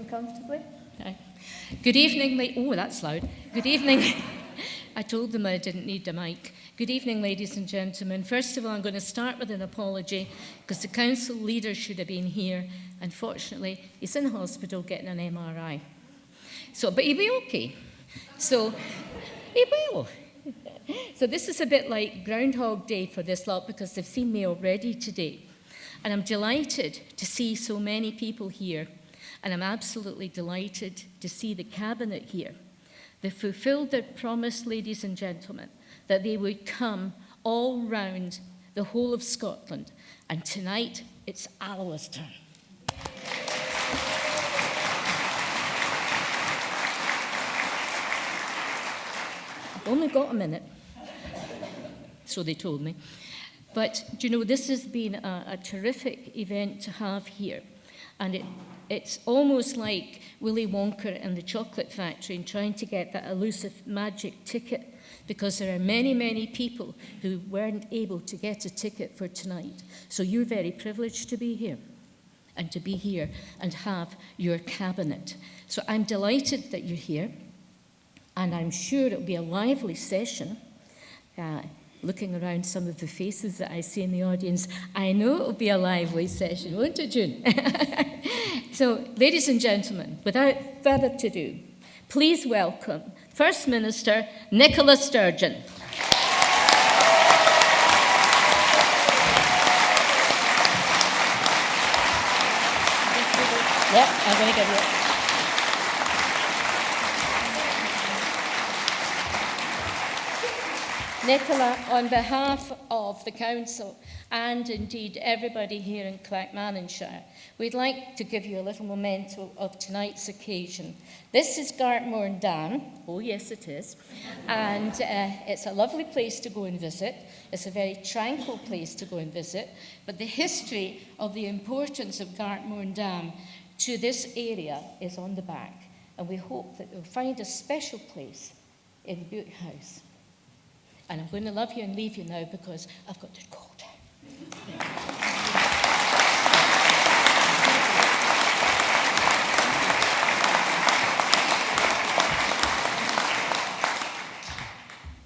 comfortably? Okay. Good evening, oh, that's loud. Good evening. I told them I didn't need a mic. Good evening, ladies and gentlemen. First of all, I'm going to start with an apology because the council leader should have been here. Unfortunately, he's in hospital getting an MRI. But he'll be okay. So, he will. So this is a bit like Groundhog Day for this lot because they've seen me already today. And I'm delighted to see so many people here. And I'm absolutely delighted to see the Cabinet here. They fulfilled their promise, ladies and gentlemen, that they would come all round the whole of Scotland. And tonight, it's Alloa's turn. I've only got a minute, so they told me. But, this has been a terrific event to have here. And it's almost like Willy Wonka and the Chocolate Factory and trying to get that elusive magic ticket, because there are many, many people who weren't able to get a ticket for tonight. So you're very privileged to be here and to be here and have your Cabinet. So I'm delighted that you're here, and I'm sure it'll be a lively session. Looking around some of the faces that I see in the audience, I know it'll be a lively session, won't it, June? So, ladies and gentlemen, without further ado, please welcome First Minister Nicola Sturgeon. Yep, I'm going to give you it. Nicola, on behalf of the Council and indeed everybody here in Clackmannanshire, we'd like to give you a little memento of tonight's occasion. This is Gartmore Dam. Oh yes it is. And it's a lovely place to go and visit. It's a very tranquil place to go and visit. But the history of the importance of Gartmore Dam to this area is on the back. And we hope that you'll find a special place in Bute House. And I'm going to love you and leave you now because I've got to go.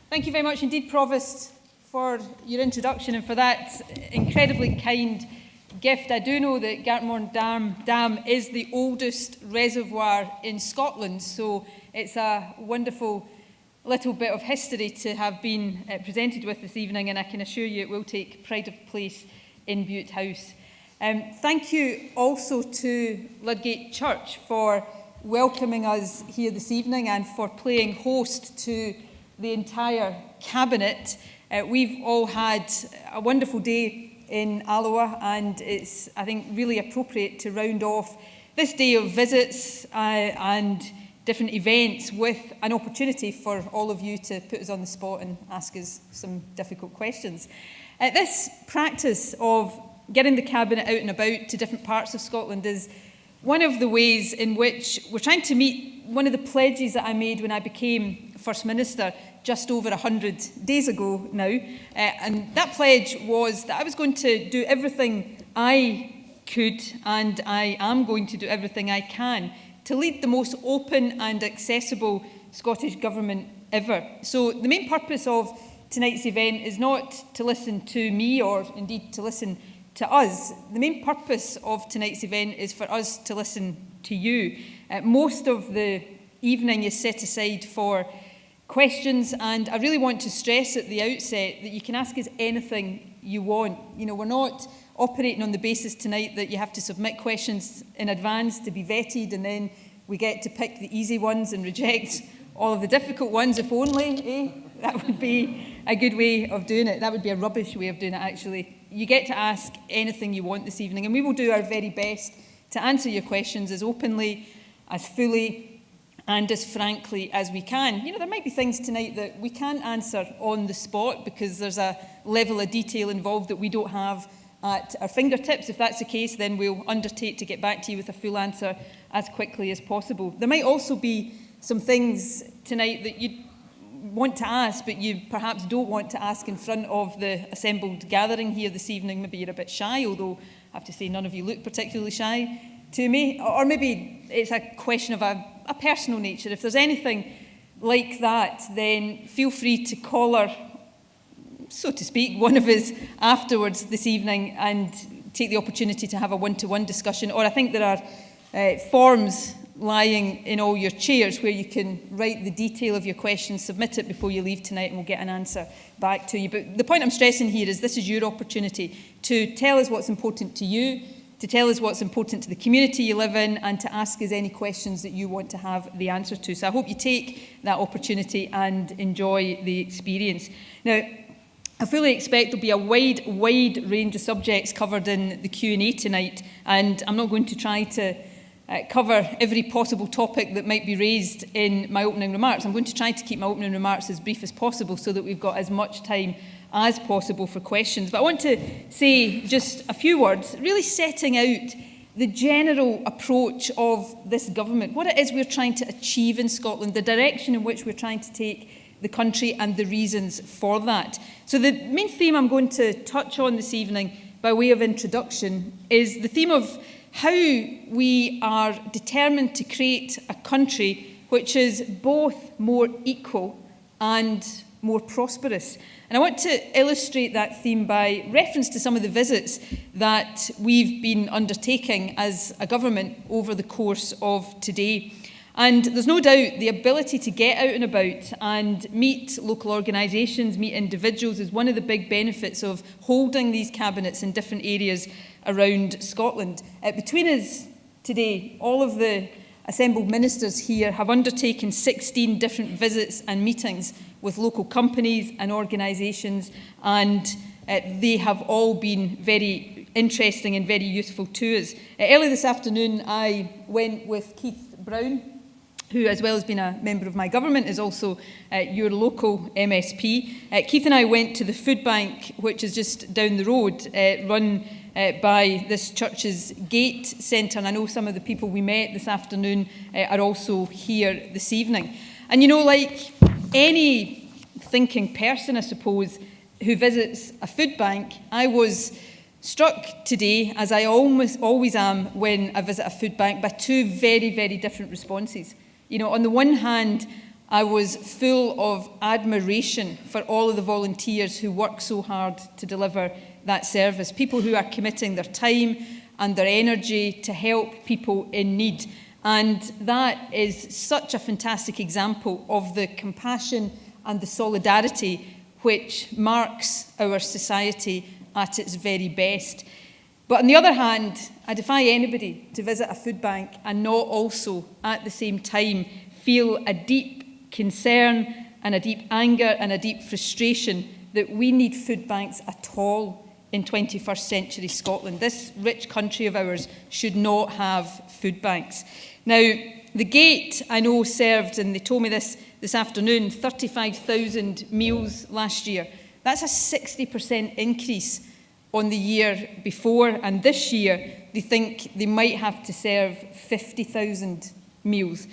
Thank you very much indeed, Provost, for your introduction and for that incredibly kind gift. I do know that Gartmore Dam is the oldest reservoir in Scotland, so it's a wonderful little bit of history to have been presented with this evening, and I can assure you it will take pride of place in Bute House. Thank you also to Ludgate Church for welcoming us here this evening and for playing host to the entire Cabinet. We've all had a wonderful day in Alloa, and it's, I think, really appropriate to round off this day of visits and different events with an opportunity for all of you to put us on the spot and ask us some difficult questions. This practice of getting the Cabinet out and about to different parts of Scotland is one of the ways in which we're trying to meet one of the pledges that I made when I became First Minister just over 100 days ago now. And that pledge was that I was going to do everything I could, and I am going to do everything I can to lead the most open and accessible Scottish Government ever. So the main purpose of tonight's event is not to listen to me or indeed to listen to us. The main purpose of tonight's event is for us to listen to you. Most of the evening is set aside for questions, and I really want to stress at the outset that you can ask us anything you want. You know, we're not operating on the basis tonight that you have to submit questions in advance to be vetted and then we get to pick the easy ones and reject all of the difficult ones, if only, That would be a good way of doing it. That would be a rubbish way of doing it, actually. You get to ask anything you want this evening, and we will do our very best to answer your questions as openly, as fully, and as frankly as we can. You know, there might be things tonight that we can't answer on the spot because there's a level of detail involved that we don't have at our fingertips. If that's the case, then we'll undertake to get back to you with a full answer as quickly as possible. There might also be some things tonight that you want to ask, but you perhaps don't want to ask in front of the assembled gathering here this evening. Maybe you're a bit shy, although I have to say none of you look particularly shy to me, or maybe it's a question of a personal nature. If there's anything like that, then feel free to collar, so to speak, one of us afterwards this evening and take the opportunity to have a one-to-one discussion. Or I think there are forms lying in all your chairs where you can write the detail of your question, submit it before you leave tonight, and we'll get an answer back to you. But the point I'm stressing here is this is your opportunity to tell us what's important to you, to tell us what's important to the community you live in, and to ask us any questions that you want to have the answer to. So I hope you take that opportunity and enjoy the experience. Now, I fully expect there'll be a wide range of subjects covered in the Q&A tonight, and I'm not going to try to cover every possible topic that might be raised in my opening remarks. I'm going to try to keep my opening remarks as brief as possible so that we've got as much time as possible for questions. But I want to say just a few words, really setting out the general approach of this government, what it is we're trying to achieve in Scotland, the direction in which we're trying to take the country and the reasons for that. So the main theme I'm going to touch on this evening by way of introduction is the theme of how we are determined to create a country which is both more equal and more prosperous. And I want to illustrate that theme by reference to some of the visits that we've been undertaking as a government over the course of today. And there's no doubt the ability to get out and about and meet local organisations, meet individuals, is one of the big benefits of holding these cabinets in different areas around Scotland. Between us today, all of the assembled ministers here have undertaken 16 different visits and meetings with local companies and organisations, and they have all been very interesting and very useful to us. Early this afternoon, I went with Keith Brown, who, as well as being a member of my government, is also your local MSP. Keith and I went to the food bank, which is just down the road, run by this church's Gate Centre. And I know some of the people we met this afternoon are also here this evening. And you know, like any thinking person, I suppose, who visits a food bank, I was struck today, as I almost always am when I visit a food bank, by two very, very different responses. You know, on the one hand, I was full of admiration for all of the volunteers who work so hard to deliver that service, people who are committing their time and their energy to help people in need. And that is such a fantastic example of the compassion and the solidarity which marks our society at its very best. But on the other hand, I defy anybody to visit a food bank and not also at the same time feel a deep concern and a deep anger and a deep frustration that we need food banks at all in 21st century Scotland. This rich country of ours should not have food banks. Now, the Gate, I know, served, and they told me this afternoon, 35,000 meals last year. That's a 60% increase on the year before, and this year they think they might have to serve 50,000 meals.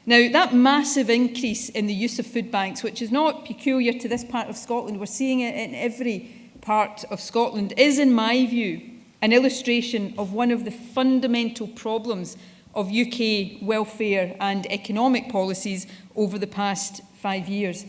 Now, that massive increase in the use of food banks, which is not peculiar to this part of Scotland, we're seeing it in every part of Scotland, is, in my view, an illustration of one of the fundamental problems of UK welfare and economic policies over the past 5 years.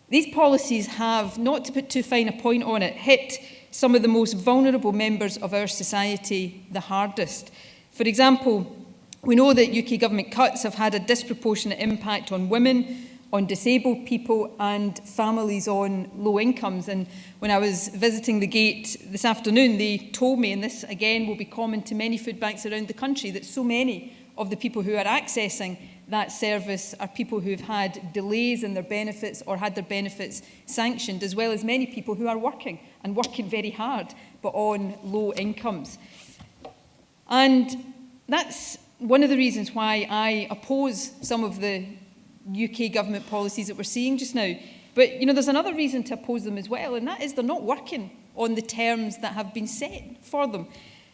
These policies have, not to put too fine a point on it, hit some of the most vulnerable members of our society the hardest. For example, we know that UK government cuts have had a disproportionate impact on women, on disabled people and families on low incomes. And when I was visiting the Gate this afternoon, they told me, and this again will be common to many food banks around the country, that so many of the people who are accessing that service are people who have had delays in their benefits or had their benefits sanctioned, as well as many people who are working and working very hard, but on low incomes. And that's one of the reasons why I oppose some of the UK government policies that we're seeing just now. But, you know, there's another reason to oppose them as well, and that is they're not working on the terms that have been set for them.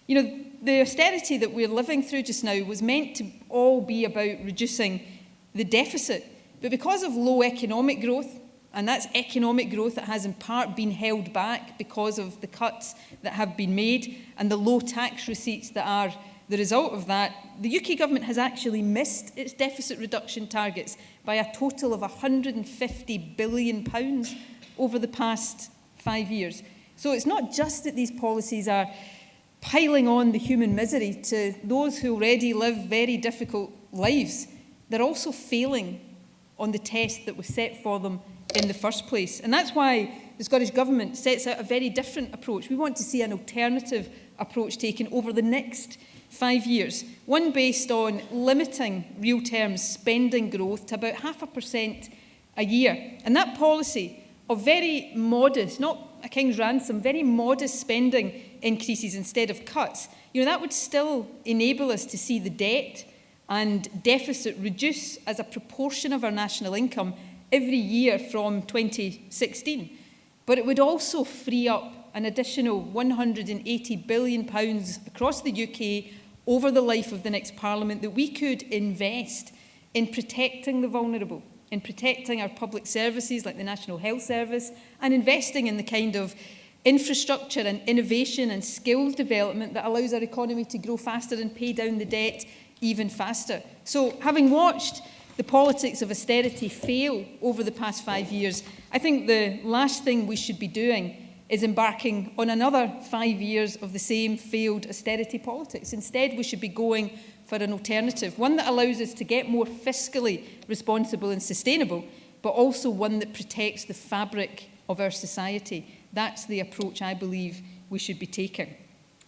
You know, the austerity that we're living through just now was meant to all be about reducing the deficit. But because of low economic growth, and that's economic growth that has in part been held back because of the cuts that have been made and the low tax receipts that are the result of that, the UK government has actually missed its deficit reduction targets by a total of £150 billion over the past 5 years. So it's not just that these policies are piling on the human misery to those who already live very difficult lives. They're also failing on the test that was set for them in the first place. And that's why the Scottish Government sets out a very different approach. We want to see an alternative approach taken over the next 5 years, one based on limiting real terms spending growth to about 0.5% a year. And that policy of very modest, not a king's ransom, very modest spending increases instead of cuts, that would still enable us to see the debt and deficit reduce as a proportion of our national income every year from 2016. But it would also free up an additional £180 billion across the UK over the life of the next Parliament that we could invest in protecting the vulnerable, in protecting our public services like the National Health Service, and investing in the kind of infrastructure and innovation and skills development that allows our economy to grow faster and pay down the debt even faster. So, having watched the politics of austerity fail over the past 5 years, I think the last thing we should be doing is embarking on another 5 years of the same failed austerity politics. Instead, we should be going for an alternative, one that allows us to get more fiscally responsible and sustainable, but also one that protects the fabric of our society. That's the approach I believe we should be taking.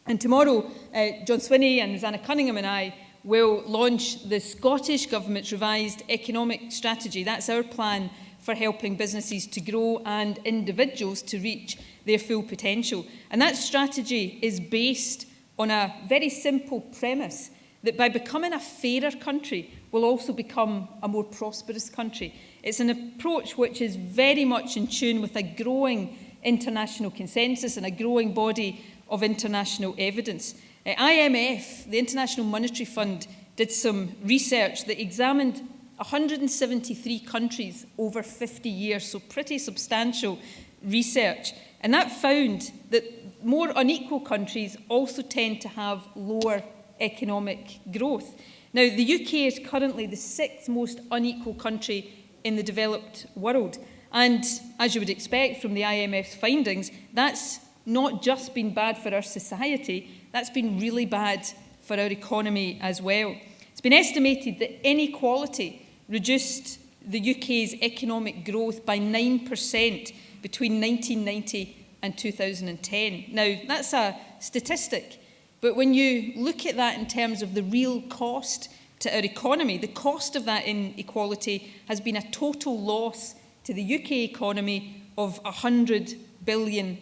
And tomorrow, John Swinney and Rosanna Cunningham and I will launch the Scottish Government's revised economic strategy. That's our plan for helping businesses to grow and individuals to reach their full potential. And that strategy is based on a very simple premise that by becoming a fairer country, we'll also become a more prosperous country. It's an approach which is very much in tune with a growing international consensus and a growing body of international evidence. IMF, the International Monetary Fund, did some research that examined 173 countries over 50 years, so pretty substantial research. And that found that more unequal countries also tend to have lower economic growth. Now, the UK is currently the 6th most unequal country in the developed world. And as you would expect from the IMF's findings, that's not just been bad for our society, that's been really bad for our economy as well. It's been estimated that inequality reduced the UK's economic growth by 9% between 1990 and 2010. Now, that's a statistic, but when you look at that in terms of the real cost to our economy, the cost of that inequality has been a total loss to the UK economy of £100 billion.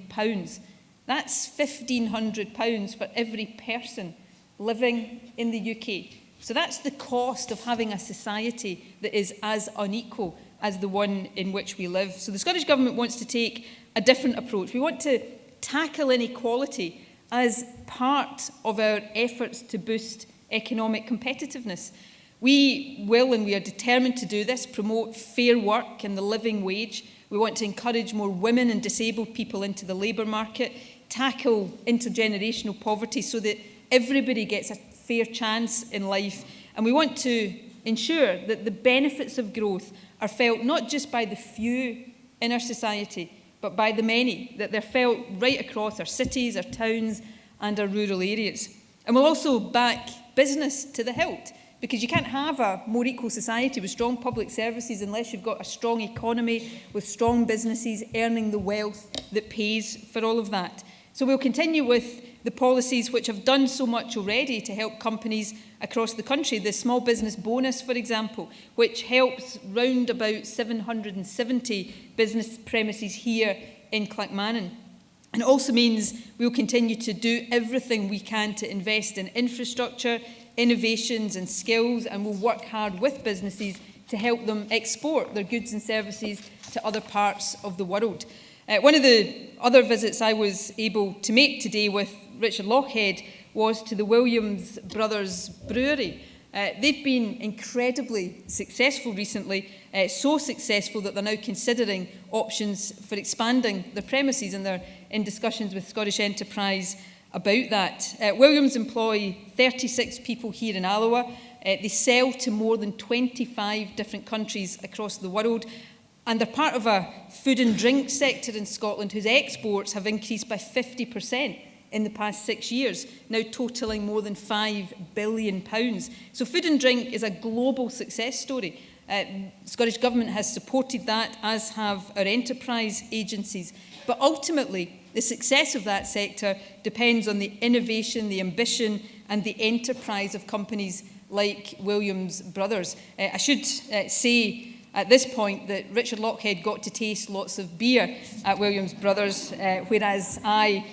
That's £1,500 for every person living in the UK. So that's the cost of having a society that is as unequal as the one in which we live. So the Scottish Government wants to take a different approach. We want to tackle inequality as part of our efforts to boost economic competitiveness. We will, and we are determined to do this, promote fair work and the living wage. We want to encourage more women and disabled people into the labour market, tackle intergenerational poverty so that everybody gets a fair chance in life. And we want to ensure that the benefits of growth are felt not just by the few in our society, but by the many, that they're felt right across our cities, our towns, and our rural areas. And we'll also back business to the hilt, because you can't have a more equal society with strong public services unless you've got a strong economy with strong businesses earning the wealth that pays for all of that. So we'll continue with the policies which have done so much already to help companies across the country. The small business bonus, for example, which helps round about 770 business premises here in Clackmannan. And it also means we'll continue to do everything we can to invest in infrastructure, innovations and skills, and we'll work hard with businesses to help them export their goods and services to other parts of the world. One of the other visits I was able to make today with Richard Lochhead was to the Williams Brothers Brewery. They've been incredibly successful recently, so successful that they're now considering options for expanding their premises, and they're in discussions with Scottish Enterprise about that. Williams employ 36 people here in Alloa. They sell to more than 25 different countries across the world, and they're part of a food and drink sector in Scotland whose exports have increased by 50% in the past 6 years, now totalling more than £5 billion. So food and drink is a global success story. The Scottish Government has supported that, as have our enterprise agencies. But ultimately, the success of that sector depends on the innovation, the ambition and the enterprise of companies like Williams Brothers. I should say at this point that Richard Lochhead got to taste lots of beer at Williams Brothers, whereas I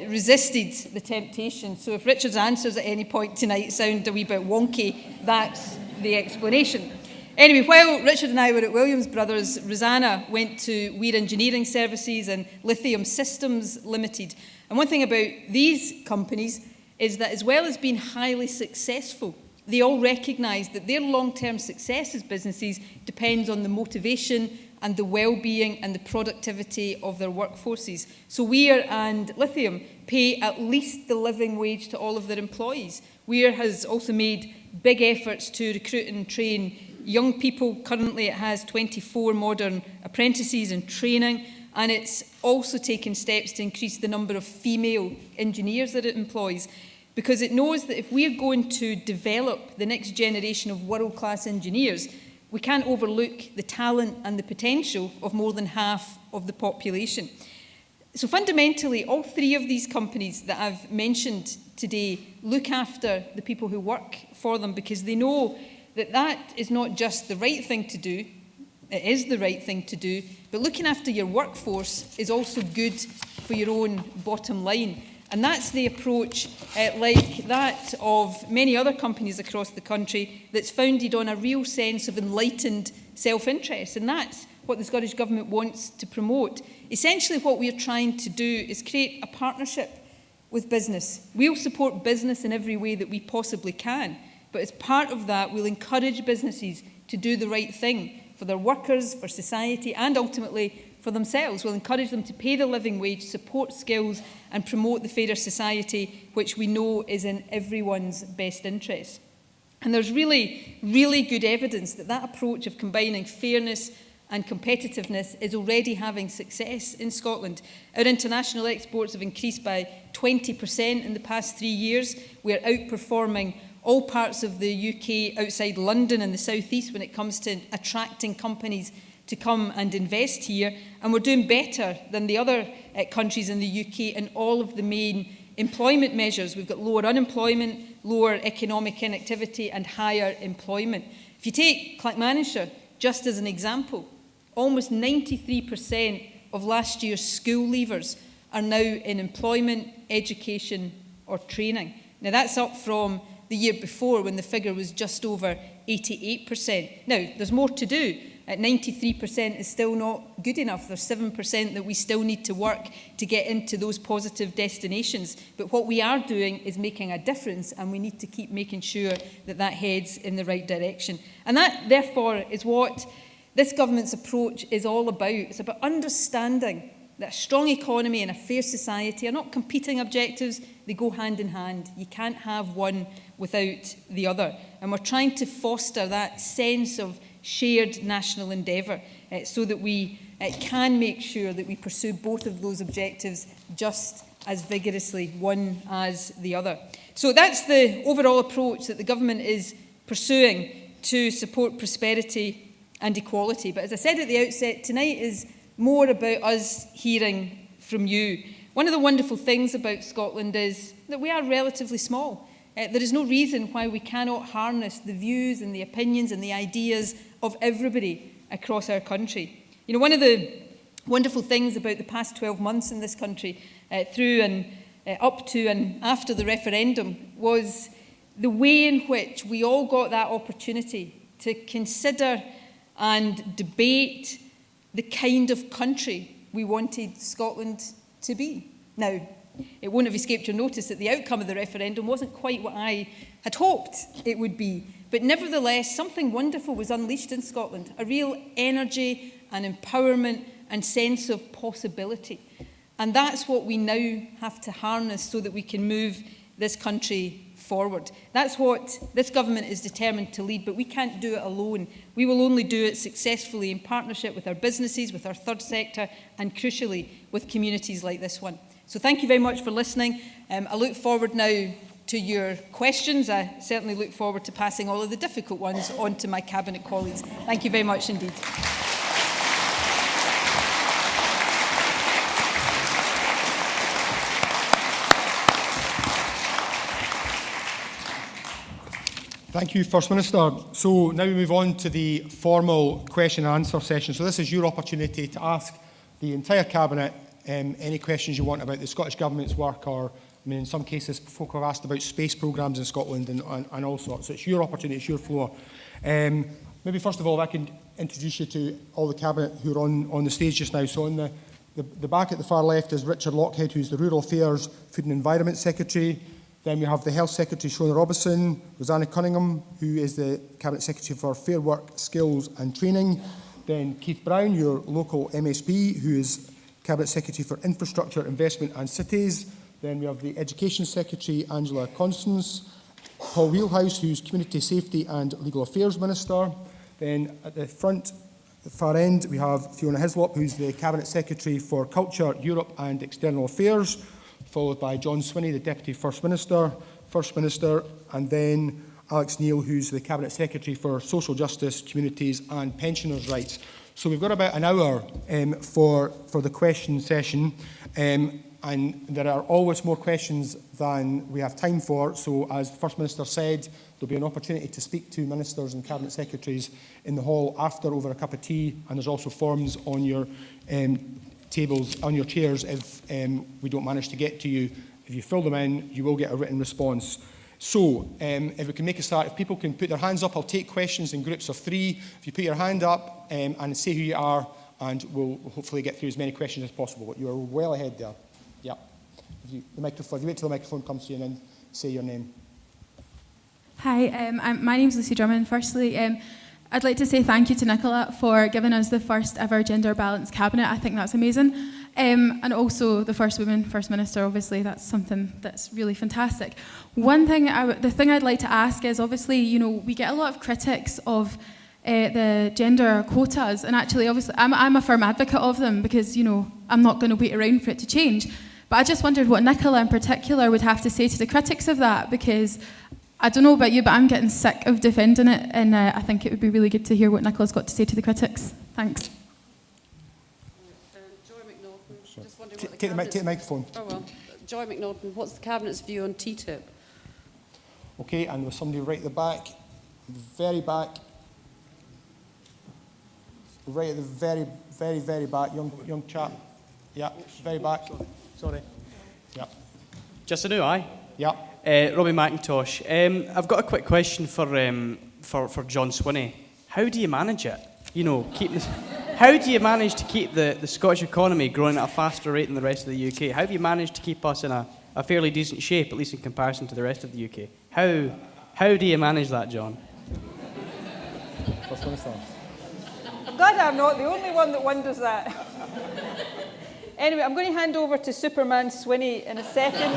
resisted the temptation. So if Richard's answers at any point tonight sound a wee bit wonky, that's the explanation. Anyway, while Richard and I were at Williams Brothers, Rosanna went to Weir Engineering Services and Lithium Systems Limited. And one thing about these companies is that, as well as being highly successful, they all recognise that their long-term success as businesses depends on the motivation and the well-being and the productivity of their workforces. So Weir and Lithium pay at least the living wage to all of their employees. Weir has also made big efforts to recruit and train young people. Currently it has 24 modern apprentices in training, and it's also taken steps to increase the number of female engineers that it employs, because it knows that if we're going to develop the next generation of world-class engineers, we can't overlook the talent and the potential of more than half of the population. So fundamentally, all three of these companies that I've mentioned today look after the people who work for them, because they know that that is not just the right thing to do, it is the right thing to do, but looking after your workforce is also good for your own bottom line. And that's the approach, like that of many other companies across the country, that's founded on a real sense of enlightened self-interest. And that's what the Scottish Government wants to promote. Essentially, what we're trying to do is create a partnership with business. We'll support business in every way that we possibly can. But as part of that, we'll encourage businesses to do the right thing for their workers, for society, and ultimately for themselves. We'll encourage them to pay the living wage, support skills, and promote the fairer society, which we know is in everyone's best interest. And there's really, really good evidence that that approach of combining fairness and competitiveness is already having success in Scotland. Our international exports have increased by 20% in the past 3 years. We're outperforming all parts of the UK outside London and the South East when it comes to attracting companies to come and invest here. And we're doing better than the other countries in the UK in all of the main employment measures. We've got lower unemployment, lower economic inactivity and higher employment. If you take Clackmannanshire just as an example, almost 93% of last year's school leavers are now in employment, education or training. Now that's up from the year before, when the figure was just over 88%. Now, there's more to do. At 93% is still not good enough. There's 7% that we still need to work to get into those positive destinations. But what we are doing is making a difference, and we need to keep making sure that that heads in the right direction. And that, therefore, is what this government's approach is all about. It's about understanding that a strong economy and a fair society are not competing objectives, they go hand in hand. You can't have one without the other. And we're trying to foster that sense of shared national endeavour so that we can make sure that we pursue both of those objectives just as vigorously, one as the other. So that's the overall approach that the government is pursuing to support prosperity and equality. But as I said at the outset, tonight is more about us hearing from you. One of the wonderful things about Scotland is that we are relatively small. There is no reason why we cannot harness the views and the opinions and the ideas of everybody across our country. You know, one of the wonderful things about the past 12 months in this country, through and up to and after the referendum, was the way in which we all got that opportunity to consider and debate the kind of country we wanted Scotland to be. Now, it won't have escaped your notice that the outcome of the referendum wasn't quite what I had hoped it would be. But nevertheless, something wonderful was unleashed in Scotland, a real energy and empowerment and sense of possibility. And that's what we now have to harness so that we can move this country forward. That's what this government is determined to lead, but we can't do it alone. We will only do it successfully in partnership with our businesses, with our third sector, and crucially, with communities like this one. So thank you very much for listening. I look forward now to your questions. I certainly look forward to passing all of the difficult ones on to my Cabinet colleagues. Thank you very much indeed. Thank you, First Minister. So now we move on to the formal question and answer session. So this is your opportunity to ask the entire Cabinet any questions you want about the Scottish Government's work, or I mean, in some cases, folk have asked about space programmes in Scotland and all sorts. So it's your opportunity, it's your floor. Maybe first of all, I can introduce you to all the Cabinet who are on the stage just now. So on the back at the far left is Richard Lockhead, who's the Rural Affairs, Food and Environment Secretary. Then we have the Health Secretary, Shona Robison, Rosanna Cunningham, who is the Cabinet Secretary for Fair Work, Skills and Training. Then Keith Brown, your local MSP, who is Cabinet Secretary for Infrastructure, Investment and Cities. Then we have the Education Secretary, Angela Constance. Paul Wheelhouse, who's Community Safety and Legal Affairs Minister. Then at the front, the far end, we have Fiona Hislop, who's the Cabinet Secretary for Culture, Europe and External Affairs, followed by John Swinney, the Deputy First Minister, and then Alex Neil, who's the Cabinet Secretary for Social Justice, Communities and Pensioners' Rights. So we've got about an hour for the question session, and there are always more questions than we have time for. So as the First Minister said, there'll be an opportunity to speak to Ministers and Cabinet Secretaries in the hall after over a cup of tea, and there's also forms on your tables, on your chairs if we don't manage to get to you. If you fill them in, you will get a written response. So, if we can make a start, if people can put their hands up, I'll take questions in groups of 3. If you put your hand up and say who you are, and we'll hopefully get through as many questions as possible. You are well ahead there. Yeah. If you wait till the microphone comes to you and then say your name. Hi, my name's Lucy Drummond. Firstly, I'd like to say thank you to Nicola for giving us the first ever gender balanced cabinet. I think that's amazing. And also the first woman First Minister, obviously, that's something that's really fantastic. The thing I'd like to ask is, obviously, you know, we get a lot of critics of the gender quotas, and actually, obviously, I'm a firm advocate of them because, you know, I'm not going to wait around for it to change. But I just wondered what Nicola in particular would have to say to the critics of that, because I don't know about you, but I'm getting sick of defending it, and I think it would be really good to hear what Nicola's got to say to the critics. Thanks. Joy McNaughton. Just wondering what Take the microphone. Oh well. Joy McNaughton, what's the Cabinet's view on TTIP? Okay, and there's somebody right at the back, very back, right at the very, very, very back, young chap. Yeah, very back. Sorry. Yeah. Just a new eye. Yeah. Robbie McIntosh. I've got a quick question for John Swinney. How do you manage it? You know, how do you manage to keep the Scottish economy growing at a faster rate than the rest of the UK? How have you managed to keep us in a fairly decent shape, at least in comparison to the rest of the UK? How do you manage that, John? First Minister. I'm glad I'm not the only one that wonders that. Anyway, I'm going to hand over to Superman Swinney in a second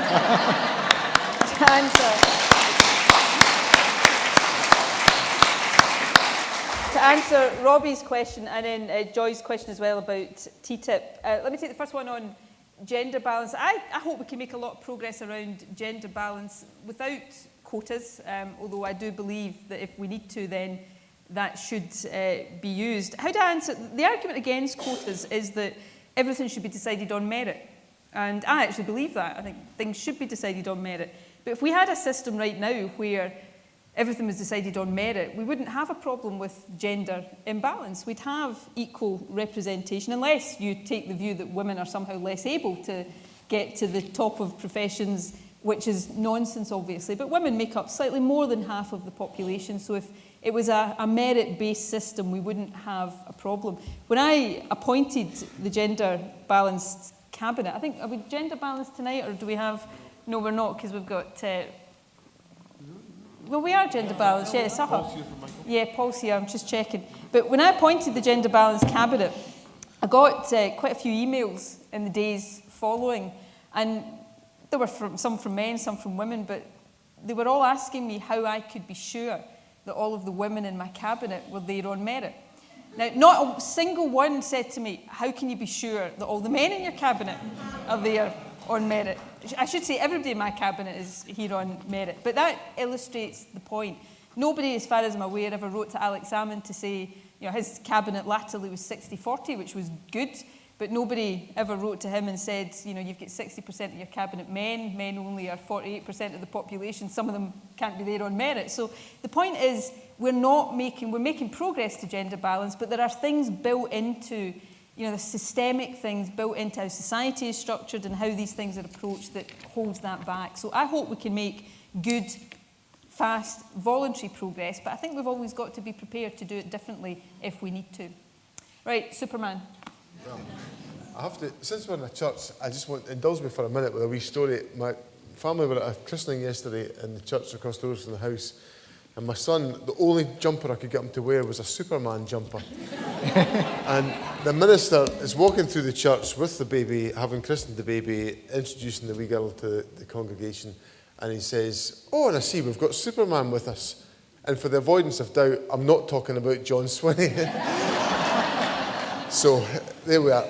to answer Robbie's question, and then Joy's question as well about TTIP. Let me take the first one on gender balance. I hope we can make a lot of progress around gender balance without quotas, although I do believe that if we need to, then that should be used. How do I answer? The argument against quotas is that everything should be decided on merit. And I actually believe that. I think things should be decided on merit. But if we had a system right now where everything was decided on merit, we wouldn't have a problem with gender imbalance. We'd have equal representation, unless you take the view that women are somehow less able to get to the top of professions, which is nonsense, obviously. But women make up slightly more than half of the population, so if it was a merit-based system, we wouldn't have a problem. When I appointed the gender-balanced cabinet, I think, are we gender-balanced tonight, or do we have... No, we're not, because we've got... well, we are gender-balanced, yes. Yeah, Paul's here, I'm just checking. But when I appointed the gender-balanced cabinet, I got quite a few emails in the days following. And there were some from men, some from women, but they were all asking me how I could be sure that all of the women in my cabinet were there on merit. Now, not a single one said to me, how can you be sure that all the men in your cabinet are there on merit? I should say everybody in my cabinet is here on merit, but that illustrates the point. Nobody, as far as I'm aware, ever wrote to Alex Salmond to say, you know, his cabinet latterly was 60-40, which was good, but nobody ever wrote to him and said, you know, you've got 60% of your cabinet men only are 48% of the population, some of them can't be there on merit. So the point is, we're making progress to gender balance, but there are things built into, you know, the systemic things built into how society is structured and how these things are approached that holds that back. So I hope we can make good, fast, voluntary progress, but I think we've always got to be prepared to do it differently if we need to. Right, Superman. Well, I have to, since we're in a church, I just want to indulge me for a minute with a wee story. My family were at a christening yesterday in the church across the road from the house, and my son, the only jumper I could get him to wear was a Superman jumper. And the minister is walking through the church with the baby, having christened the baby, introducing the wee girl to the congregation, and he says, "Oh, and I see we've got Superman with us." And for the avoidance of doubt, I'm not talking about John Swinney. So there we are.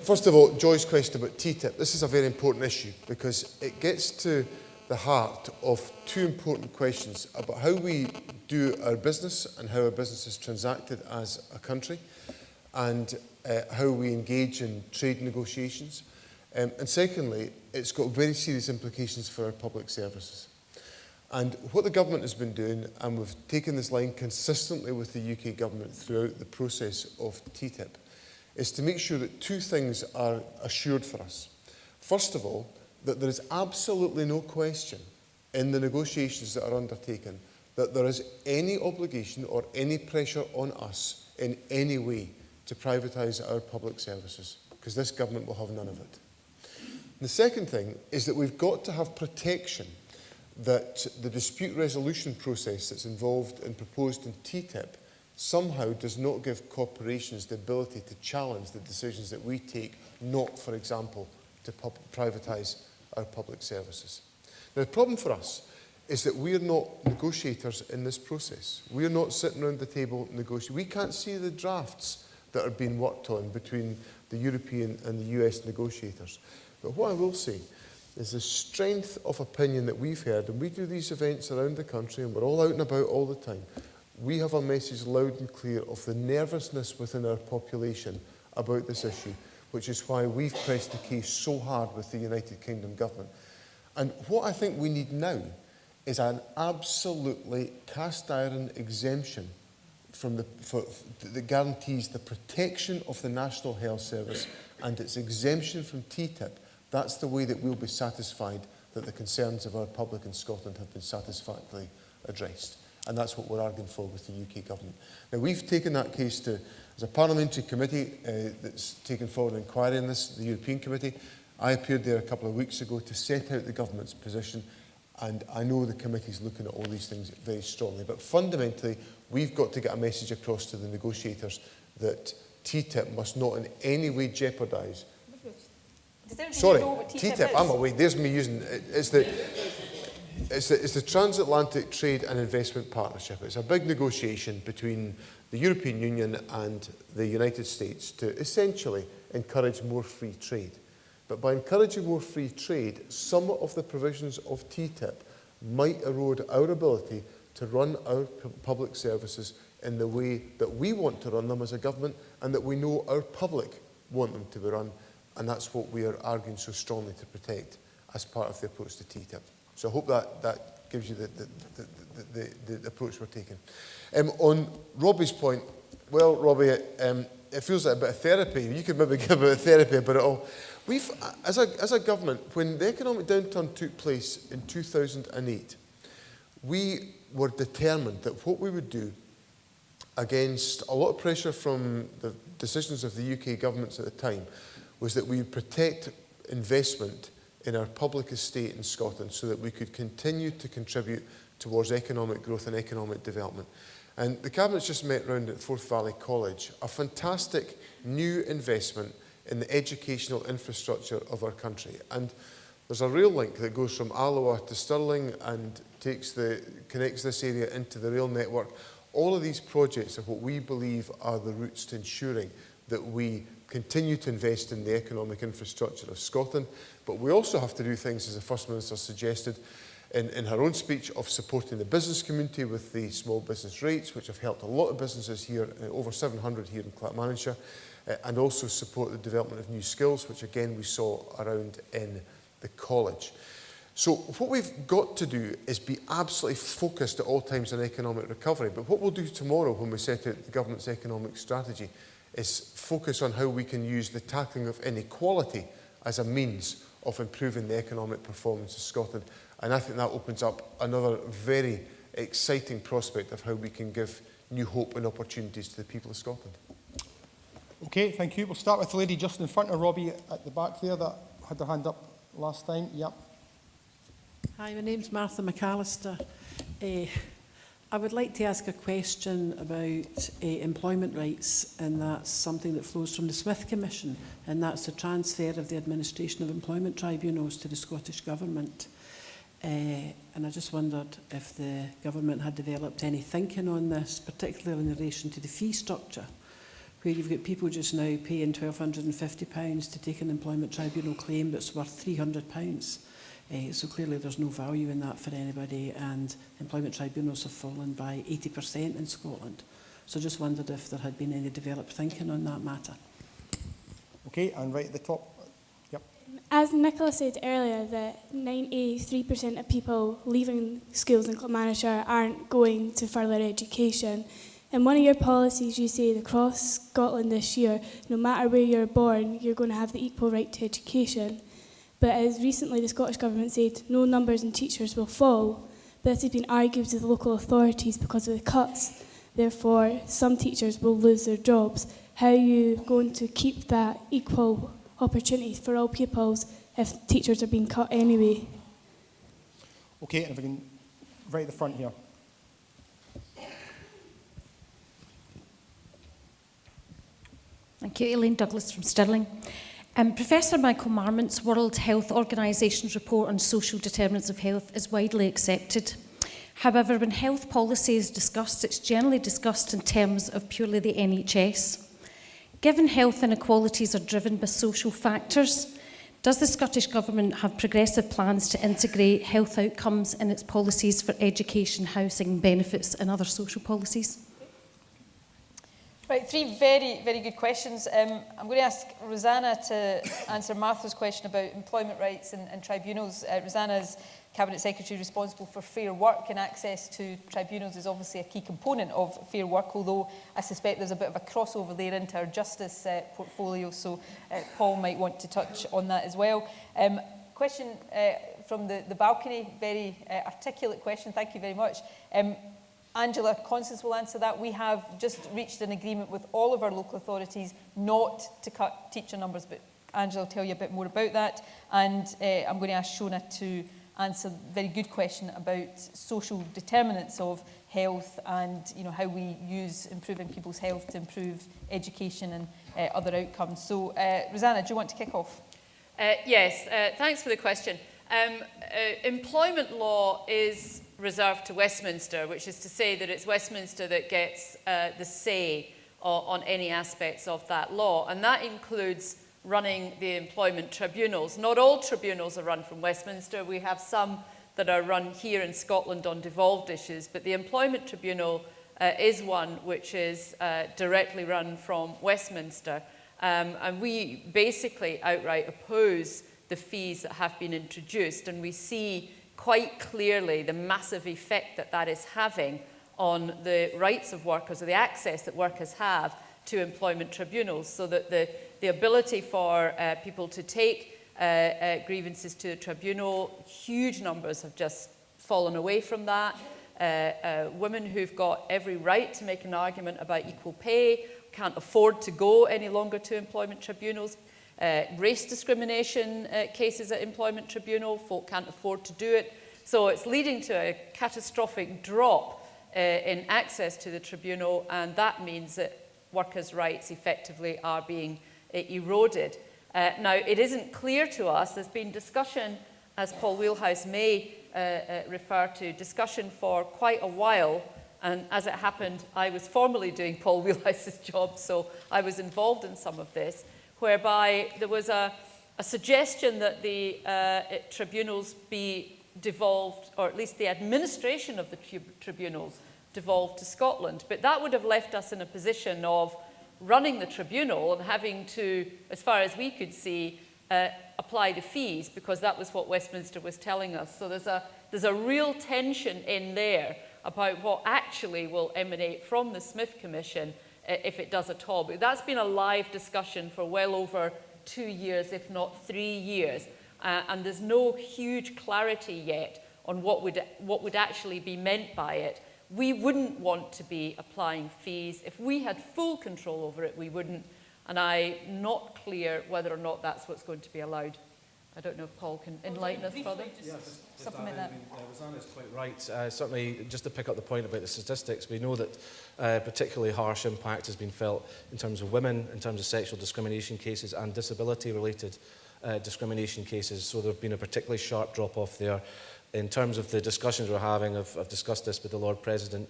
First of all, Joy's question about TTIP. This is a very important issue because it gets to the heart of two important questions about how we do our business and how our business is transacted as a country, and how we engage in trade negotiations. And secondly, it's got very serious implications for our public services. And what the government has been doing, and we've taken this line consistently with the UK government throughout the process of TTIP, is to make sure that two things are assured for us. First of all, that there is absolutely no question in the negotiations that are undertaken that there is any obligation or any pressure on us in any way to privatise our public services, because this government will have none of it. The second thing is that we've got to have protection that the dispute resolution process that's involved and proposed in TTIP somehow does not give corporations the ability to challenge the decisions that we take, not, for example, to privatise our public services. Now, the problem for us is that we are not negotiators in this process. We are not sitting around the table negotiating. We can't see the drafts that are being worked on between the European and the US negotiators. But what I will say is the strength of opinion that we've heard, and we do these events around the country and we're all out and about all the time, we have a message loud and clear of the nervousness within our population about this issue, which is why we've pressed the case so hard with the United Kingdom government. And what I think we need now is an absolutely cast iron exemption that guarantees the protection of the National Health Service and its exemption from TTIP. That's the way that we'll be satisfied that the concerns of our public in Scotland have been satisfactorily addressed. And that's what we're arguing for with the UK government. Now, we've taken that case to, as a parliamentary committee that's taken forward an inquiry on this, the European Committee. I appeared there a couple of weeks ago to set out the government's position, and I know the committee's looking at all these things very strongly. But fundamentally, we've got to get a message across to the negotiators that TTIP must not in any way jeopardise. Sorry, TTIP, I'm away. There's me using it's the Transatlantic Trade and Investment Partnership. It's a big negotiation between the European Union and the United States to essentially encourage more free trade. But by encouraging more free trade, some of the provisions of TTIP might erode our ability to run our public services in the way that we want to run them as a government and that we know our public want them to be run. And that's what we are arguing so strongly to protect as part of the approach to TTIP. So I hope that gives you the approach we're taking. On Robbie's point, well, Robbie, it feels like a bit of therapy. You could maybe give a bit of therapy about it all. We've, as a government, when the economic downturn took place in 2008, we were determined that what we would do, against a lot of pressure from the decisions of the UK governments at the time, was that we would protect investment in our public estate in Scotland so that we could continue to contribute towards economic growth and economic development. And the Cabinet's just met round at Forth Valley College, a fantastic new investment in the educational infrastructure of our country. And there's a rail link that goes from Alloa to Stirling and connects this area into the rail network. All of these projects are what we believe are the routes to ensuring that we continue to invest in the economic infrastructure of Scotland. But we also have to do things, as the First Minister suggested in her own speech, of supporting the business community with the small business rates, which have helped a lot of businesses here, over 700 here in Clackmannanshire, and also support the development of new skills, which again we saw around in the college. So what we've got to do is be absolutely focused at all times on economic recovery. But what we'll do tomorrow when we set out the government's economic strategy is focus on how we can use the tackling of inequality as a means of improving the economic performance of Scotland. And I think that opens up another very exciting prospect of how we can give new hope and opportunities to the people of Scotland. Okay, thank you. We'll start with the lady just in front of Robbie at the back there that had their hand up last time. Yep. Hi, my name's Martha McAllister. I would like to ask a question about employment rights, and that's something that flows from the Smith Commission, and that's the transfer of the administration of employment tribunals to the Scottish Government. And I just wondered if the Government had developed any thinking on this, particularly in relation to the fee structure, where you've got people just now paying £1,250 to take an employment tribunal claim that's worth £300. So clearly there's no value in that for anybody, and employment tribunals have fallen by 80% in Scotland. So just wondered if there had been any developed thinking on that matter. Okay, and right at the top. Yep. As Nicola said earlier, that 93% of people leaving schools in Clackmannanshire aren't going to further education. In one of your policies, you say that across Scotland this year, no matter where you're born, you're going to have the equal right to education. But as recently the Scottish Government said, no numbers in teachers will fall. But this has been argued with the local authorities because of the cuts. Therefore, some teachers will lose their jobs. How are you going to keep that equal opportunities for all pupils if teachers are being cut anyway? Okay, and if we can, right at the front here. Thank you. Elaine Douglas from Stirling. Professor Michael Marmont's World Health Organisation's report on social determinants of health is widely accepted. However, when health policy is discussed, it's generally discussed in terms of purely the NHS. Given health inequalities are driven by social factors, does the Scottish Government have progressive plans to integrate health outcomes in its policies for education, housing, benefits and other social policies? Right, three very, very good questions. I'm going to ask Rosanna to answer Martha's question about employment rights and tribunals. Rosanna is Cabinet Secretary responsible for fair work, and access to tribunals is obviously a key component of fair work, although I suspect there's a bit of a crossover there into our justice portfolio, so Paul might want to touch on that as well. Question from the balcony, very articulate question, thank you very much. Angela Constance will answer that. We have just reached an agreement with all of our local authorities not to cut teacher numbers, but Angela will tell you a bit more about that. And I'm going to ask Shona to answer a very good question about social determinants of health and how we use improving people's health to improve education and other outcomes. So, Rosanna, do you want to kick off? Yes, thanks for the question. Employment law is reserved to Westminster, which is to say that it's Westminster that gets the say on any aspects of that law, and that includes running the employment tribunals. Not all tribunals are run from Westminster. We have some that are run here in Scotland on devolved issues, but the employment tribunal is one which is directly run from Westminster, and we basically outright oppose the fees that have been introduced, and we see quite clearly the massive effect that that is having on the rights of workers, or the access that workers have to employment tribunals, so that the ability for people to take grievances to a tribunal, huge numbers have just fallen away from that. Women who've got every right to make an argument about equal pay can't afford to go any longer to employment tribunals. Race discrimination cases at employment tribunal, folk can't afford to do it. So it's leading to a catastrophic drop in access to the tribunal, and that means that workers' rights effectively are being eroded. Now, it isn't clear to us. There's been discussion, as Paul Wheelhouse may refer to, discussion for quite a while. And as it happened, I was formerly doing Paul Wheelhouse's job, so I was involved in some of this, whereby there was a suggestion that the tribunals be devolved, or at least the administration of the tribunals devolved to Scotland. But that would have left us in a position of running the tribunal and having to, as far as we could see, apply the fees, because that was what Westminster was telling us. So there's a real tension in there about what actually will emanate from the Smith Commission if it does at all. But that's been a live discussion for well over 2 years, if not 3 years. And there's no huge clarity yet on what would actually be meant by it. We wouldn't want to be applying fees. If we had full control over it, we wouldn't. And I'm not clear whether or not that's what's going to be allowed. I don't know if Paul can enlighten us further. Supplement that. Rosanna is quite right. Certainly, just to pick up the point about the statistics, we know that particularly harsh impact has been felt in terms of women, in terms of sexual discrimination cases and disability-related discrimination cases. So there have been a particularly sharp drop-off there. In terms of the discussions we're having, I've discussed this with the Lord President,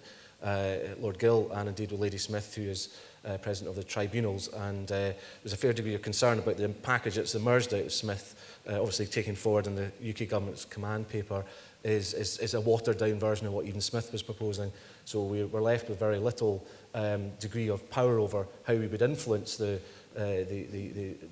Lord Gill, and indeed with Lady Smith, who is President of the Tribunals, and there's a fair degree of concern about the package that's emerged out of Smith, obviously taken forward in the UK Government's command paper, is a watered-down version of what even Smith was proposing. So we're left with very little degree of power over how we would influence the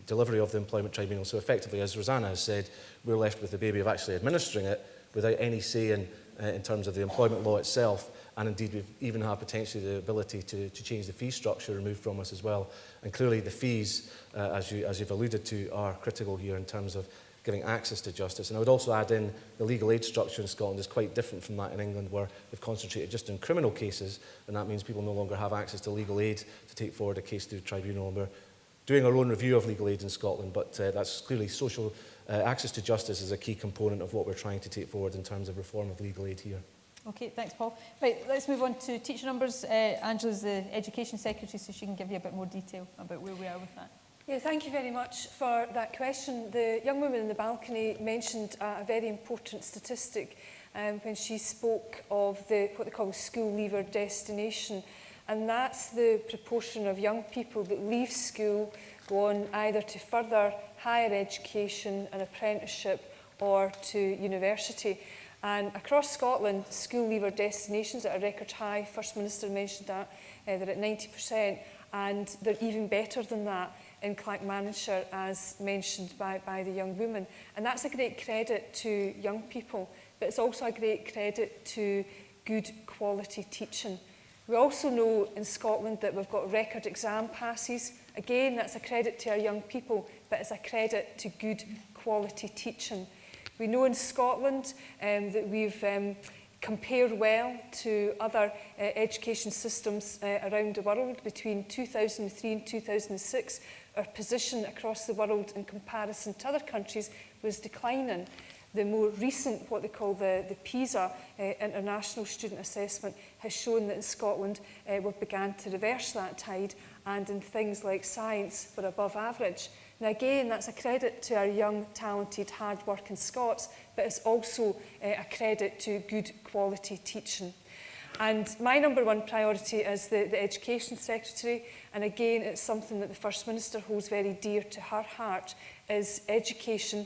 delivery of the Employment Tribunal. So effectively, as Rosanna has said, we're left with the baby of actually administering it without any say in terms of the employment law itself. And indeed, we even have potentially the ability to change the fee structure removed from us as well. And clearly the fees, as you've alluded to, are critical here in terms of giving access to justice. And I would also add in the legal aid structure in Scotland is quite different from that in England, where we've concentrated just in criminal cases, and that means people no longer have access to legal aid to take forward a case through tribunal. And we're doing our own review of legal aid in Scotland, but that's clearly social access to justice is a key component of what we're trying to take forward in terms of reform of legal aid here. Okay, thanks, Paul. Right, let's move on to teacher numbers. Angela's the Education Secretary, so she can give you a bit more detail about where we are with that. Yeah, thank you very much for that question. The young woman in the balcony mentioned a very important statistic when she spoke of what they call school leaver destination, and that's the proportion of young people that leave school, go on either to further higher education, an apprenticeship, or to university. And across Scotland, school leaver destinations are at a record high. First Minister mentioned that. They're at 90%, and they're even better than that in Clackmannanshire, as mentioned by the young woman. And that's a great credit to young people, but it's also a great credit to good quality teaching. We also know in Scotland that we've got record exam passes. Again, that's a credit to our young people, but it's a credit to good quality teaching. We know in Scotland that we've compared well to other education systems around the world. Between 2003 and 2006, our position across the world in comparison to other countries was declining. The more recent, what they call the PISA, International Student Assessment, has shown that in Scotland we've begun to reverse that tide, and in things like science, we're above average. Now again, that's a credit to our young, talented, hard-working Scots, but it's also a credit to good quality teaching. And my number one priority as the Education Secretary, and again it's something that the First Minister holds very dear to her heart, is education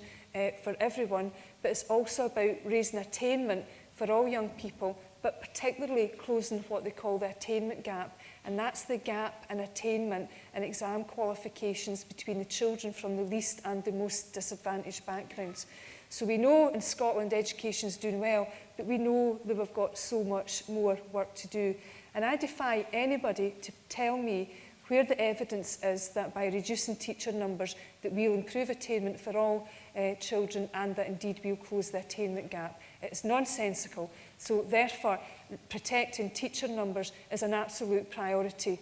for everyone, but it's also about raising attainment for all young people, but particularly closing what they call the attainment gap. And that's the gap in attainment and exam qualifications between the children from the least and the most disadvantaged backgrounds. So we know in Scotland education is doing well, but we know that we've got so much more work to do. And I defy anybody to tell me where the evidence is that by reducing teacher numbers that we'll improve attainment for all children, and that indeed we'll close the attainment gap. It's nonsensical. So therefore, protecting teacher numbers is an absolute priority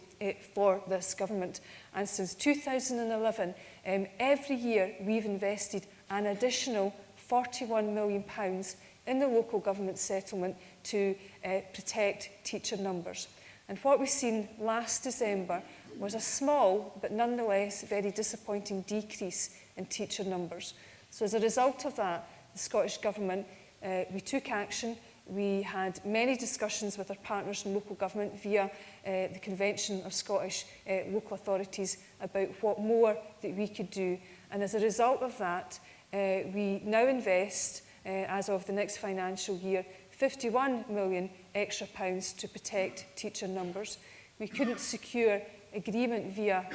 for this government. And since 2011, every year we've invested an additional £41 million in the local government settlement to protect teacher numbers. And what we've seen last December was a small but nonetheless very disappointing decrease in teacher numbers. So as a result of that, the Scottish Government, we took action. We had many discussions with our partners in local government via the Convention of Scottish Local Authorities about what more that we could do. And as a result of that, we now invest, as of the next financial year, £51 million extra to protect teacher numbers. We couldn't secure agreement via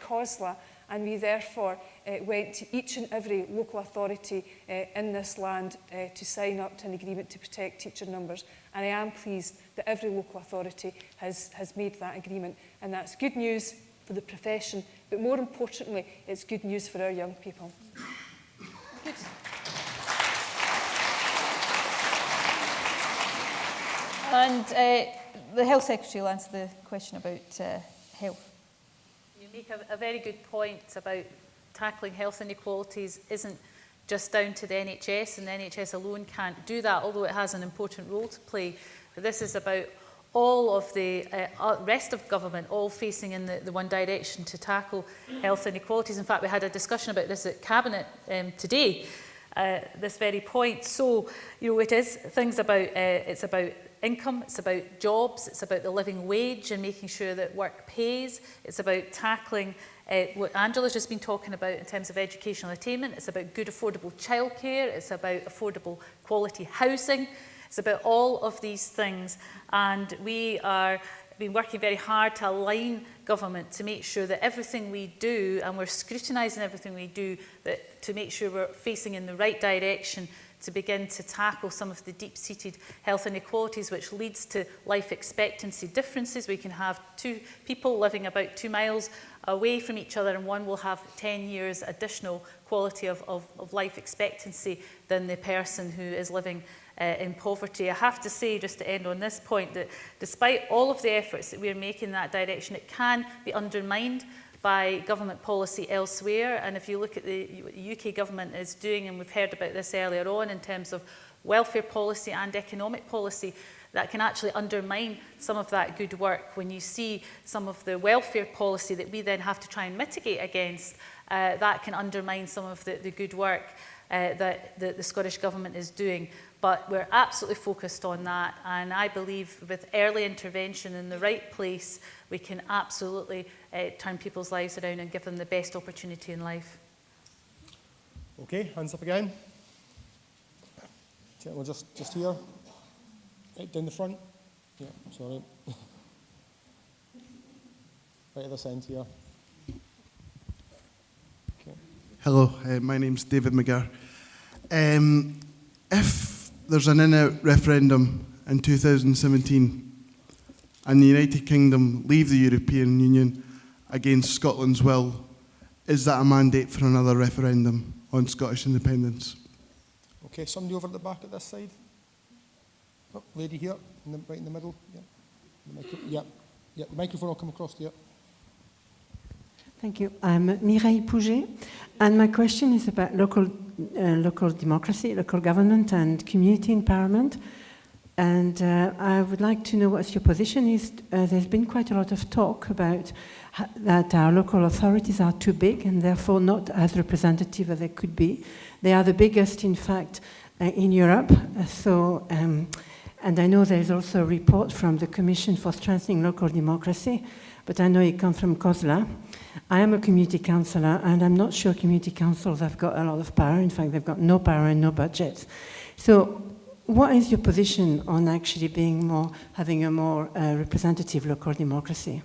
COSLA, and we therefore went to each and every local authority in this land to sign up to an agreement to protect teacher numbers. And I am pleased that every local authority has made that agreement. And that's good news for the profession, but more importantly, it's good news for our young people. Good. And the Health Secretary will answer the question about health. You make a very good point about tackling health inequalities isn't just down to the NHS, and the NHS alone can't do that, although it has an important role to play. But this is about all of the rest of government all facing in the one direction to tackle health inequalities. In fact, we had a discussion about this at Cabinet today, this very point. So, you know, it is things about, it's about income, it's about jobs, it's about the living wage and making sure that work pays. It's about tackling what Angela's just been talking about in terms of educational attainment. It's about good affordable childcare. It's about affordable quality housing. It's about all of these things, and we are been working very hard to align government to make sure that everything we do, and we're scrutinising everything we do, that to make sure we're facing in the right direction to begin to tackle some of the deep-seated health inequalities, which leads to life expectancy differences. We can have two people living about 2 miles away from each other, and one will have 10 years additional quality of life expectancy than the person who is living in poverty. I have to say, just to end on this point, that despite all of the efforts that we're making in that direction, it can be undermined by government policy elsewhere. And if you look at what the UK government is doing, and we've heard about this earlier on in terms of welfare policy and economic policy, that can actually undermine some of that good work. When you see some of the welfare policy that we then have to try and mitigate against, that can undermine some of the good work that the Scottish Government is doing. But we're absolutely focused on that, and I believe with early intervention in the right place, we can absolutely turn people's lives around and give them the best opportunity in life. Okay, hands up again. We're just here. Right down the front. Yeah, sorry. Right at this end here. Okay. Hello, my name's David McGarr. If there's an in-out referendum in 2017 and the United Kingdom leave the European Union against Scotland's will, is that a mandate for another referendum on Scottish independence? Okay, somebody over at the back at this side. Oh, lady here, right in the middle. Yeah. The microphone will come across to you. Thank you. I'm Mireille Pouget, and my question is about local democracy, local government and community empowerment. And I would like to know what your position is. There's been quite a lot of talk about that our local authorities are too big and therefore not as representative as they could be. They are the biggest, in fact, in Europe. And I know there's also a report from the Commission for Strengthening Local Democracy, but I know it comes from COSLA. I am a community councillor, and I'm not sure community councils have got a lot of power. In fact, they've got no power and no budgets. So what is your position on actually having a more representative local democracy?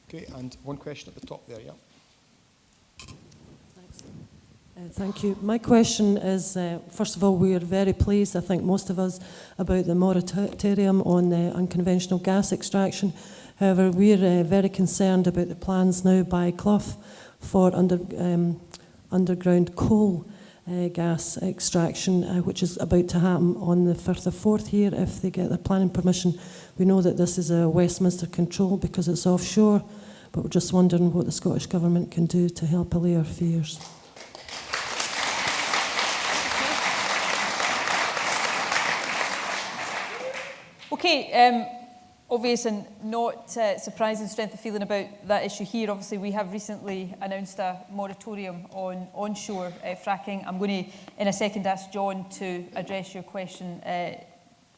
Okay, and one question at the top there, yeah. Thank you. My question is, first of all, we are very pleased, I think most of us, about the moratorium on unconventional gas extraction. However, we're very concerned about the plans now by Clough for underground coal gas extraction, which is about to happen on the 1st of 4th here if they get their planning permission. We know that this is a Westminster control because it's offshore, but we're just wondering what the Scottish Government can do to help allay our fears. Okay, obvious and not surprising strength of feeling about that issue here. Obviously, we have recently announced a moratorium on onshore fracking. I'm going to, in a second, ask John to address your question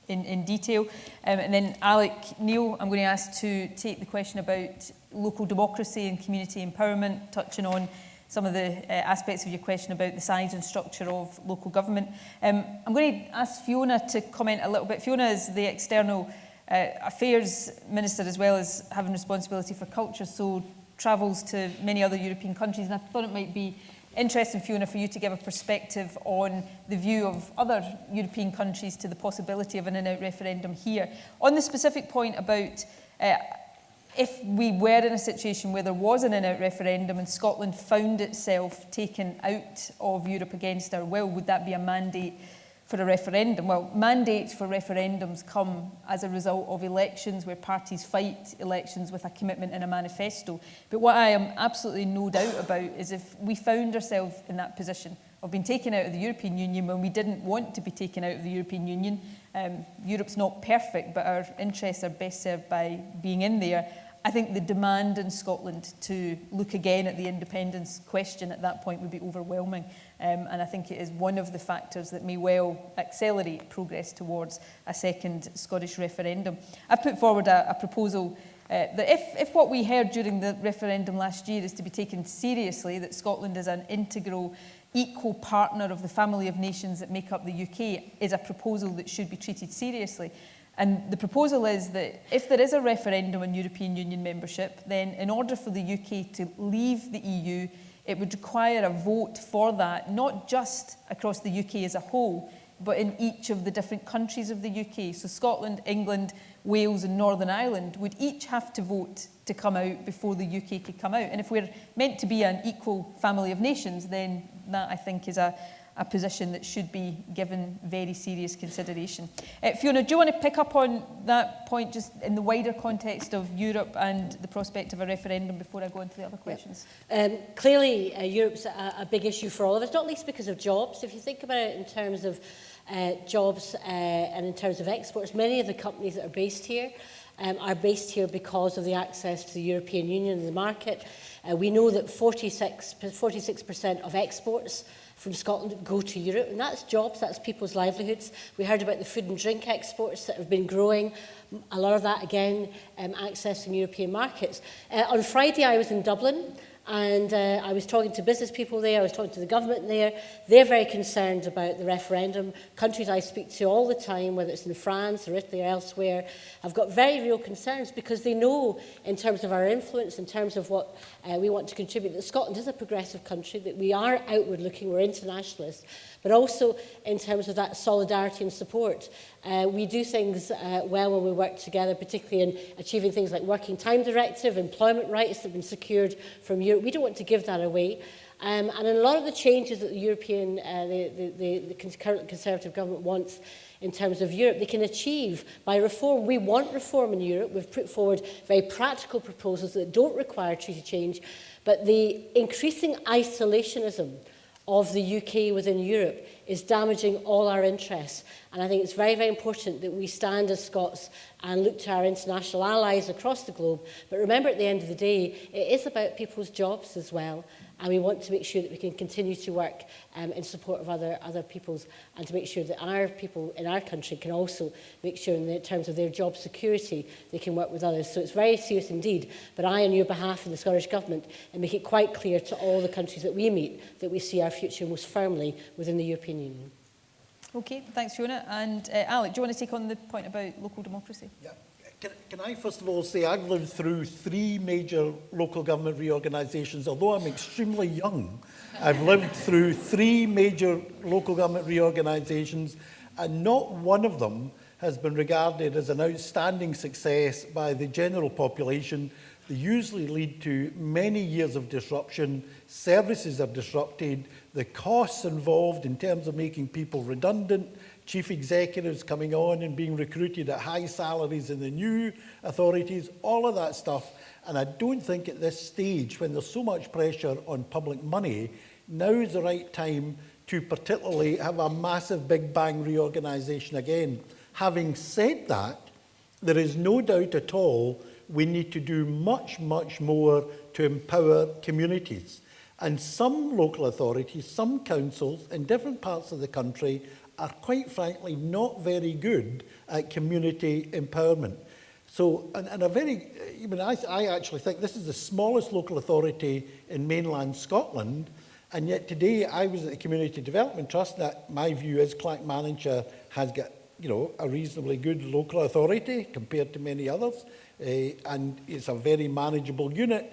in detail. And then Alec, Neil, I'm going to ask to take the question about local democracy and community empowerment, touching on some of the aspects of your question about the size and structure of local government. I'm going to ask Fiona to comment a little bit. Fiona is the External Affairs Minister, as well as having responsibility for culture, so travels to many other European countries, and I thought it might be interesting, Fiona, for you to give a perspective on the view of other European countries to the possibility of an in-out referendum here. On the specific point about if we were in a situation where there was an in-out referendum and Scotland found itself taken out of Europe against our will, would that be a mandate for a referendum? Well, mandates for referendums come as a result of elections where parties fight elections with a commitment and a manifesto. But what I am absolutely no doubt about is if we found ourselves in that position of being taken out of the European Union when we didn't want to be taken out of the European Union, Europe's not perfect, but our interests are best served by being in there. I think the demand in Scotland to look again at the independence question at that point would be overwhelming. And I think it is one of the factors that may well accelerate progress towards a second Scottish referendum. I've put forward a proposal that if what we heard during the referendum last year is to be taken seriously, that Scotland is an integral, equal partner of the family of nations that make up the UK, is a proposal that should be treated seriously. And the proposal is that if there is a referendum on European Union membership, then in order for the UK to leave the EU, it would require a vote for that, not just across the UK as a whole, but in each of the different countries of the UK. So Scotland, England, Wales and Northern Ireland would each have to vote to come out before the UK could come out. And if we're meant to be an equal family of nations, then that, I think, is a position that should be given very serious consideration. Fiona, do you want to pick up on that point just in the wider context of Europe and the prospect of a referendum before I go on to the other questions? Clearly, Europe's a big issue for all of us, not least because of jobs. If you think about it in terms of jobs and in terms of exports, many of the companies that are based here because of the access to the European Union and the market. We know that 46% of exports from Scotland go to Europe, and that's jobs, that's people's livelihoods. We heard about the food and drink exports that have been growing. A lot of that, again, accessing European markets. On Friday, I was in Dublin, and I was talking to business people there, I was talking to the government there. They're very concerned about the referendum. Countries I speak to all the time, whether it's in France or Italy or elsewhere, have got very real concerns because they know, in terms of our influence, in terms of what we want to contribute, that Scotland is a progressive country, that we are outward looking, we're internationalists, but also in terms of that solidarity and support. We do things well when we work together, particularly in achieving things like Working Time Directive, employment rights that have been secured from Europe. We don't want to give that away. And in a lot of the changes that the European, the current Conservative government wants in terms of Europe, they can achieve by reform. We want reform in Europe. We've put forward very practical proposals that don't require treaty change, but the increasing isolationism of the UK within Europe is damaging all our interests. And I think it's very, very important that we stand as Scots and look to our international allies across the globe. But remember, at the end of the day, it is about people's jobs as well. And we want to make sure that we can continue to work in support of other peoples, and to make sure that our people in our country can also make sure in terms of their job security they can work with others. So it's very serious indeed. But I, on your behalf and the Scottish Government, and make it quite clear to all the countries that we meet that we see our future most firmly within the European Union. Okay, thanks, Fiona. And Alec, do you want to take on the point about local democracy? Yeah. Can I first of all say I've lived through 3 major local government reorganisations. Although I'm extremely young, I've lived through 3 major local government reorganisations, and not one of them has been regarded as an outstanding success by the general population. They usually lead to many years of disruption. Services are disrupted. The costs involved in terms of making people redundant, chief executives coming on and being recruited at high salaries in the new authorities, all of that stuff. And I don't think at this stage, when there's so much pressure on public money, now is the right time to particularly have a massive big bang reorganisation again. Having said that, There is no doubt at all we need to do much, much more to empower communities. And some local authorities, some councils in different parts of the country are quite frankly not very good at community empowerment. So, and a very, I actually think this is the smallest local authority in mainland Scotland, and yet today I was at the Community Development Trust. That my view is Clackmannanshire has got, a reasonably good local authority compared to many others, and it's a very manageable unit.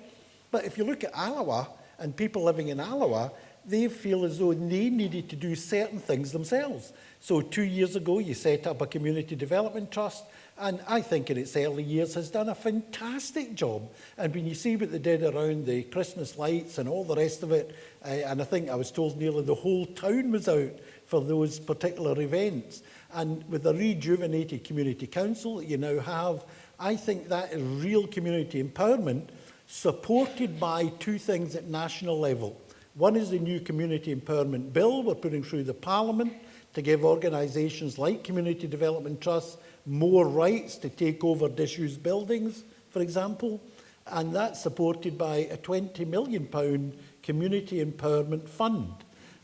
But if you look at Alloa and people living in Alloa, they feel as though they needed to do certain things themselves. So 2 years ago, you set up a Community Development Trust, and I think in its early years has done a fantastic job. And when you see what they did around the Christmas lights and all the rest of it, and I think I was told nearly the whole town was out for those particular events. And with the rejuvenated community council that you now have, I think that is real community empowerment supported by two things at national level. One is the new Community Empowerment Bill we're putting through the Parliament to give organisations like Community Development Trusts more rights to take over disused buildings, for example. And that's supported by a £20 million Community Empowerment Fund.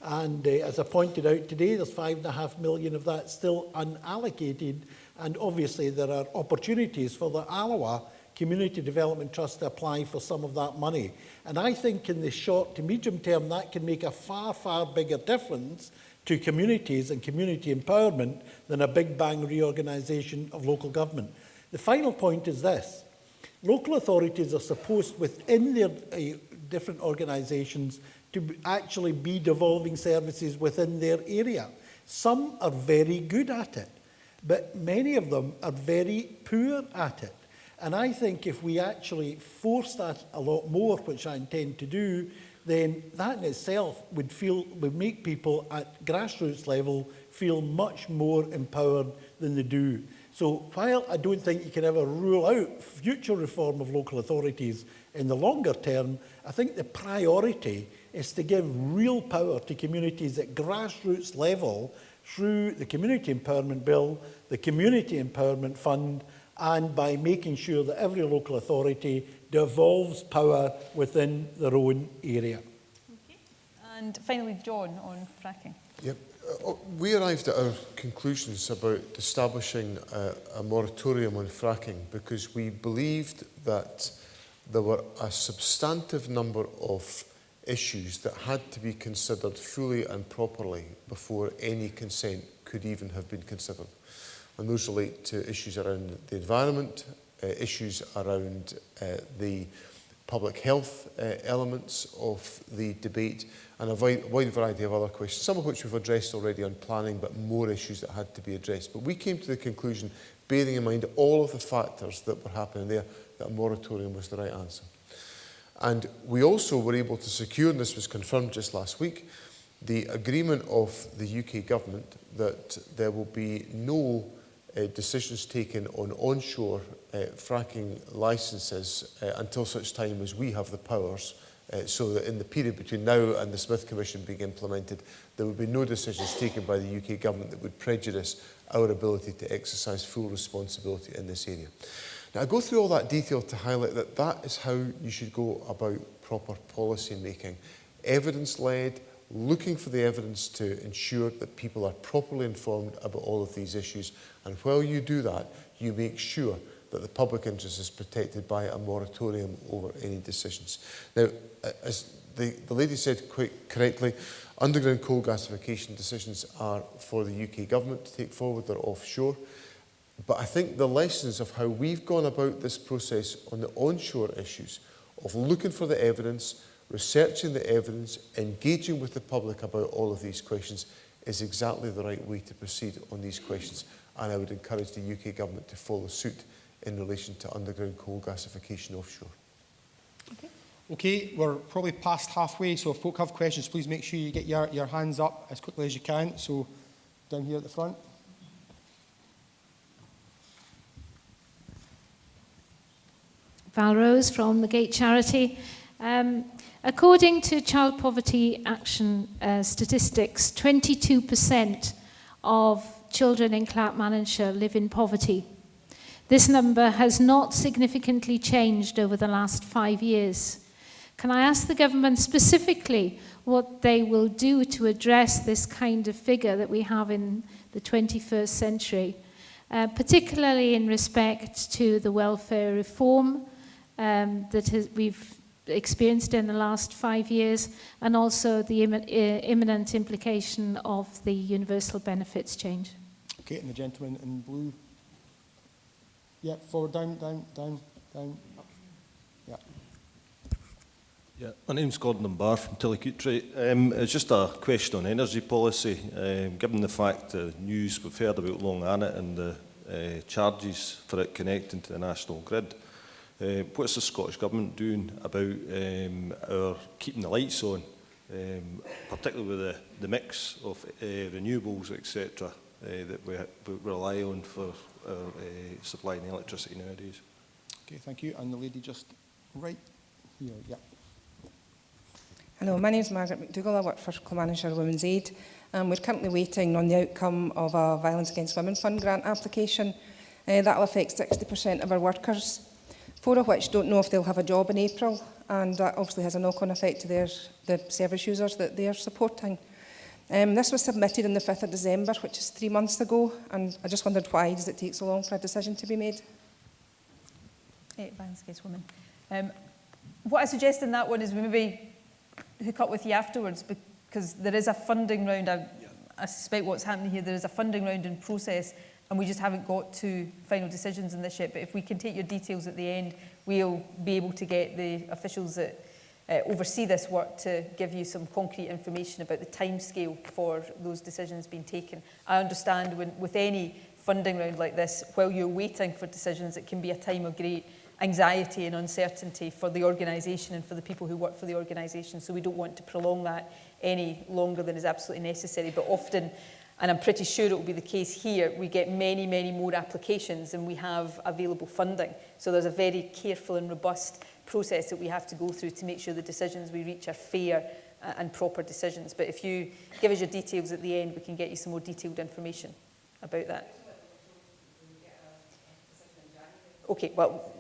And as I pointed out today, there's £5.5 million of that still unallocated. And obviously there are opportunities for the Alloa Community Development Trust to apply for some of that money. And I think in the short to medium term, that can make a far, far bigger difference to communities and community empowerment than a big bang reorganisation of local government. The final point is this. Local authorities are supposed within their different organisations to actually be devolving services within their area. Some are very good at it, but many of them are very poor at it. And I think if we actually force that a lot more, which I intend to do, then that in itself would make people at grassroots level feel much more empowered than they do. So while I don't think you can ever rule out future reform of local authorities in the longer term, I think the priority is to give real power to communities at grassroots level through the Community Empowerment Bill, the Community Empowerment Fund, and by making sure that every local authority devolves power within their own area. Okay. And finally, John, on fracking. Yep. We arrived at our conclusions about establishing a moratorium on fracking because we believed that there were a substantive number of issues that had to be considered fully and properly before any consent could even have been considered. And those relate to issues around the environment, issues around the public health elements of the debate, and a wide variety of other questions, some of which we've addressed already on planning, but more issues that had to be addressed. But we came to the conclusion, bearing in mind all of the factors that were happening there, that a moratorium was the right answer. And we also were able to secure, and this was confirmed just last week, the agreement of the UK government that there will be no decisions taken on onshore fracking licences until such time as we have the powers, so that in the period between now and the Smith Commission being implemented, there would be no decisions taken by the UK government that would prejudice our ability to exercise full responsibility in this area. Now, I go through all that detail to highlight that that is how you should go about proper policy making. Evidence-led, looking for the evidence to ensure that people are properly informed about all of these issues. And while you do that, you make sure that the public interest is protected by a moratorium over any decisions. Now, as the lady said quite correctly, underground coal gasification decisions are for the UK government to take forward. They're offshore. But I think the lessons of how we've gone about this process on the onshore issues, of looking for the evidence, researching the evidence, engaging with the public about all of these questions, is exactly the right way to proceed on these questions. And I would encourage the UK government to follow suit in relation to underground coal gasification offshore. Okay, we're probably past halfway, so if folk have questions, please make sure you get your hands up as quickly as you can. So down here at the front. Val Rose from the Gate Charity. According to Child Poverty Action statistics, 22% of children in Clackmannanshire live in poverty. This number has not significantly changed over the last 5 years. Can I ask the government specifically what they will do to address this kind of figure that we have in the 21st century, particularly in respect to the welfare reform we've experienced in the last 5 years, and also the imminent implication of the universal benefits change? Okay, and the gentleman in blue. Yeah, forward, down. Yeah. Yeah, my name's Gordon Dunbar from Tillicoultry. It's just a question on energy policy. Given the fact the news we've heard about Long Annet and the charges for it connecting to the national grid, what's the Scottish Government doing about our keeping the lights on, particularly with the mix of renewables, etc., that we rely on for supplying electricity nowadays? Okay, thank you. And the lady just right here, yeah. Hello, my name is Margaret McDougall. I work for Kilmarnockshire Women's Aid. We're currently waiting on the outcome of a Violence Against Women Fund grant application. That will affect 60% of our workers, 4 of which don't know if they'll have a job in April, and that obviously has a knock-on effect to the service users that they are supporting. This was submitted on the 5th of December, which is 3 months ago, and I just wondered why does it take so long for a decision to be made? Violence Against Women. What I suggest in that one is we maybe hook up with you afterwards, because there is a funding round. I suspect what's happening here, there is a funding round in process, and we just haven't got to final decisions in this yet. But if we can take your details at the end, we'll be able to get the officials that oversee this work to give you some concrete information about the timescale for those decisions being taken. I understand with any funding round like this, while you're waiting for decisions, it can be a time of great anxiety and uncertainty for the organisation and for the people who work for the organisation. So we don't want to prolong that any longer than is absolutely necessary. But often, and I'm pretty sure it will be the case here, we get many, many more applications than we have available funding. So there's a very careful and robust process that we have to go through to make sure the decisions we reach are fair and proper decisions. But if you give us your details at the end, we can get you some more detailed information about that. Okay, well,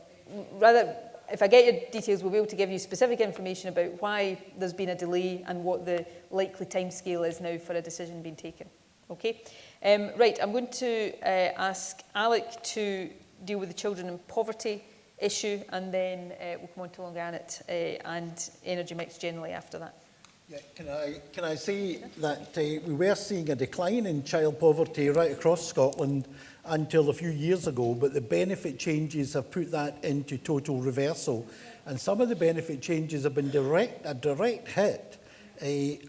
rather, if I get your details, we'll be able to give you specific information about why there's been a delay and what the likely timescale is now for a decision being taken. Okay? Right, I'm going to ask Alec to deal with the children in poverty issue, and then we'll come on to Long Annet and energy mix generally after that. Yeah, can I say that we were seeing a decline in child poverty right across Scotland until a few years ago, but the benefit changes have put that into total reversal. And some of the benefit changes have been a direct hit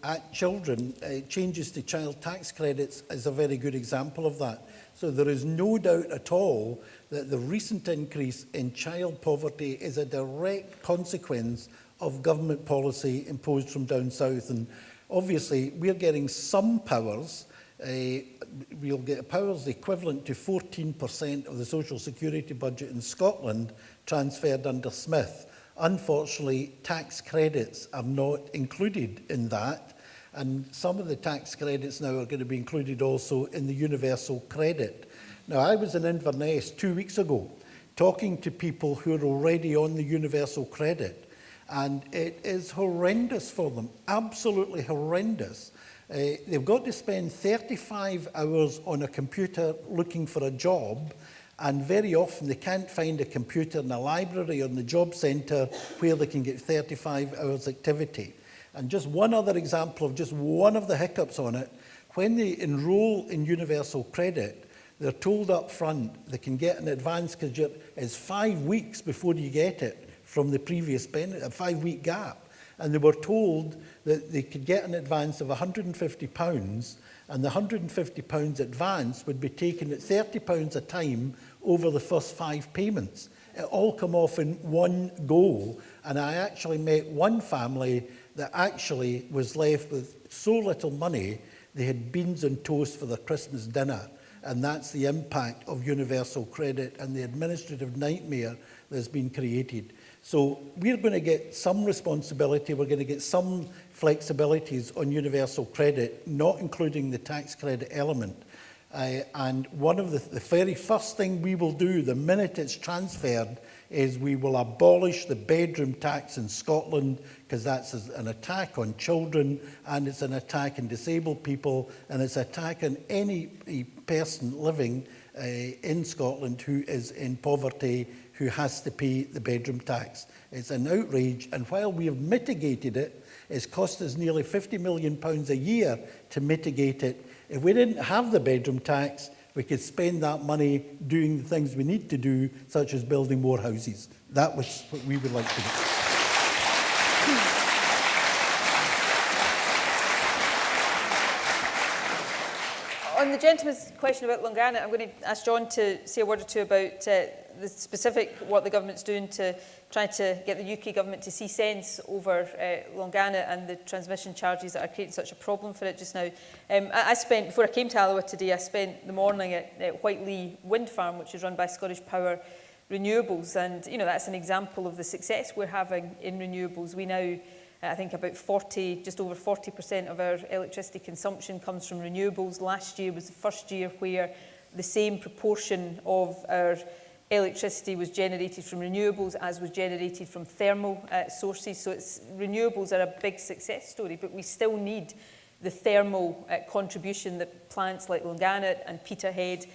at children. Changes to child tax credits is a very good example of that. So there is no doubt at all that the recent increase in child poverty is a direct consequence of government policy imposed from down south. And obviously we're getting some powers. We'll get powers equivalent to 14% of the social security budget in Scotland transferred under Smith. Unfortunately, tax credits are not included in that, and some of the tax credits now are going to be included also in the universal credit. Now, I was in Inverness 2 weeks ago talking to people who are already on the universal credit, and it is horrendous for them, absolutely horrendous. They've got to spend 35 hours on a computer looking for a job, and very often they can't find a computer in a library or in the job centre where they can get 35 hours activity. And just one other example of just one of the hiccups on it, when they enrol in universal credit, they're told up front they can get an advance because it's 5 weeks before you get it from the previous benefit, a 5-week gap. And they were told that they could get an advance of £150, and the £150 advance would be taken at £30 a time over the first 5 payments. It all come off in one go, and I actually met one family that actually was left with so little money, they had beans and toast for their Christmas dinner. And that's the impact of universal credit and the administrative nightmare that's been created. So we're going to get some responsibility, we're going to get some flexibilities on universal credit, not including the tax credit element. And one of the very first thing we will do the minute it's transferred is we will abolish the bedroom tax in Scotland, because that's an attack on children, and it's an attack on disabled people, and it's an attack on any person living in Scotland who is in poverty, who has to pay the bedroom tax. It's an outrage, and while we have mitigated it, it's cost us nearly £50 million a year to mitigate it. If we didn't have the bedroom tax, we could spend that money doing the things we need to do, such as building more houses. That was what we would like to do. On the gentleman's question about Longana, I'm going to ask John to say a word or two about the specific what the government's doing to try to get the UK government to see sense over Longana and the transmission charges that are creating such a problem for it just now. I spent, before I came to Alloa today, I spent the morning at Whiteley Wind Farm, which is run by Scottish Power Renewables, and that's an example of the success we're having in renewables. We now, I think about just over 40% of our electricity consumption comes from renewables. Last year was the first year where the same proportion of our electricity was generated from renewables as was generated from thermal sources. So renewables are a big success story, but we still need the thermal contribution that plants like Longana and Peterhead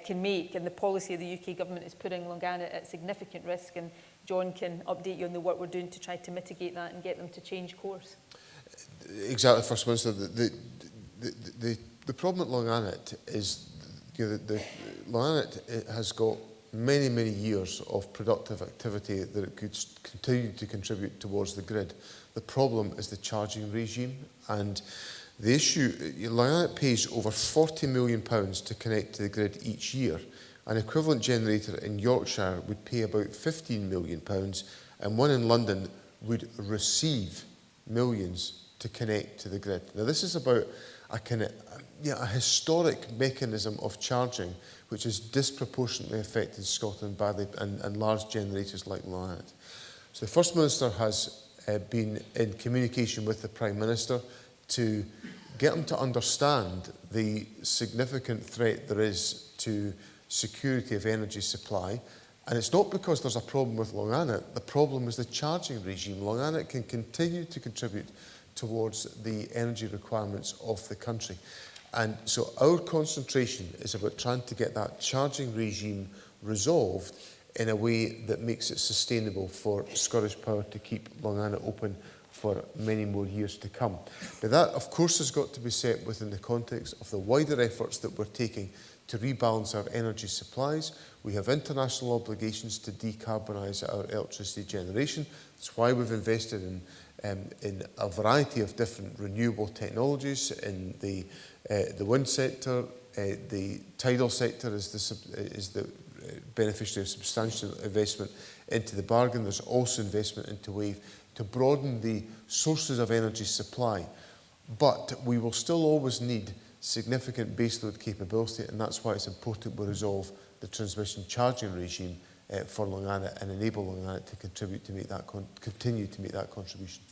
can make. And the policy of the UK government is putting Longana at significant risk. And John can update you on the work we're doing to try to mitigate that and get them to change course. Exactly, First Minister. The problem at Longanet is the Longanet has got many, many years of productive activity that it could continue to contribute towards the grid. The problem is the charging regime, and the issue, Longanet pays over £40 million to connect to the grid each year. An equivalent generator in Yorkshire would pay about £15 million, and one in London would receive millions to connect to the grid. Now, this is about a historic mechanism of charging which has disproportionately affected Scotland badly, and large generators like Longanet. So the First Minister has been in communication with the Prime Minister to get him to understand the significant threat there is to security of energy supply. And it's not because there's a problem with Longanet, the problem is the charging regime. Longanet can continue to contribute towards the energy requirements of the country. And so our concentration is about trying to get that charging regime resolved in a way that makes it sustainable for Scottish Power to keep Longanet open for many more years to come. But that, of course, has got to be set within the context of the wider efforts that we're taking to rebalance our energy supplies. We have international obligations to decarbonise our electricity generation. That's why we've invested in a variety of different renewable technologies in the wind sector. The tidal sector is the beneficiary of substantial investment into the bargain. There's also investment into wave to broaden the sources of energy supply. But we will still always need significant baseload capability, and that's why it's important we resolve the transmission charging regime for Longanet and enable Longanet to contribute to make that continue to make that contribution.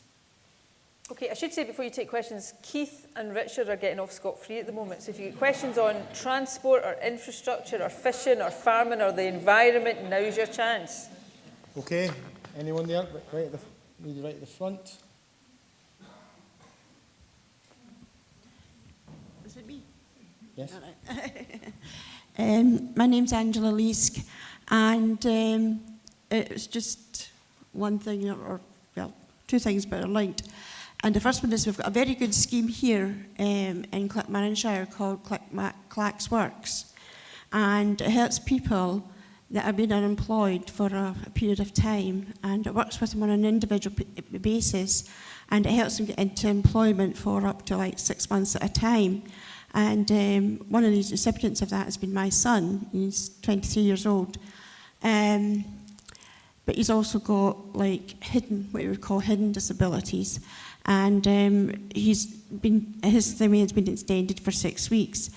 Okay, I should say before you take questions, Keith and Richard are getting off scot-free at the moment. So if you get questions on transport or infrastructure or fishing or farming or the environment, now's your chance. Okay, anyone there? Right at the front. Is it me? Yes. My name's Angela Leask, and it was just one thing, or two things, but are linked. And the first one is we've got a very good scheme here in Clackmannanshire called Clacks Works, and it helps people that have been unemployed for a period of time, and it works with them on an individual basis, and it helps them get into employment for up to like 6 months at a time. And one of these recipients of that has been my son. He's 23 years old. But he's also got like what you would call hidden disabilities. And his thing has been extended for 6 weeks.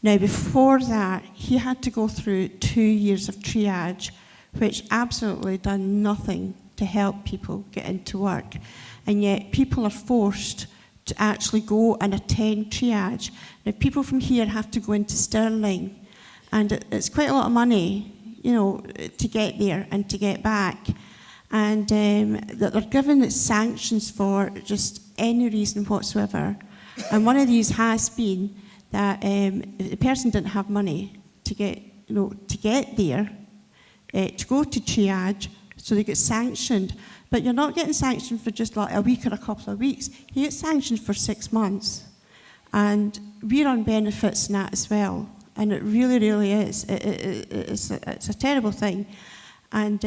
Now, before that, he had to go through 2 years of triage, which absolutely done nothing to help people get into work. And yet people are forced to actually go and attend triage. Now, people from here have to go into Stirling, and it's quite a lot of money, you know, to get there and to get back. And that they're given sanctions for just any reason whatsoever. And one of these has been that the person didn't have money to get, you know, to get there, to go to triage, so they get sanctioned. But you're not getting sanctioned for just like a week or a couple of weeks. You get sanctioned for 6 months. And we're on benefits in that as well. And it really, really is. It's a terrible thing. And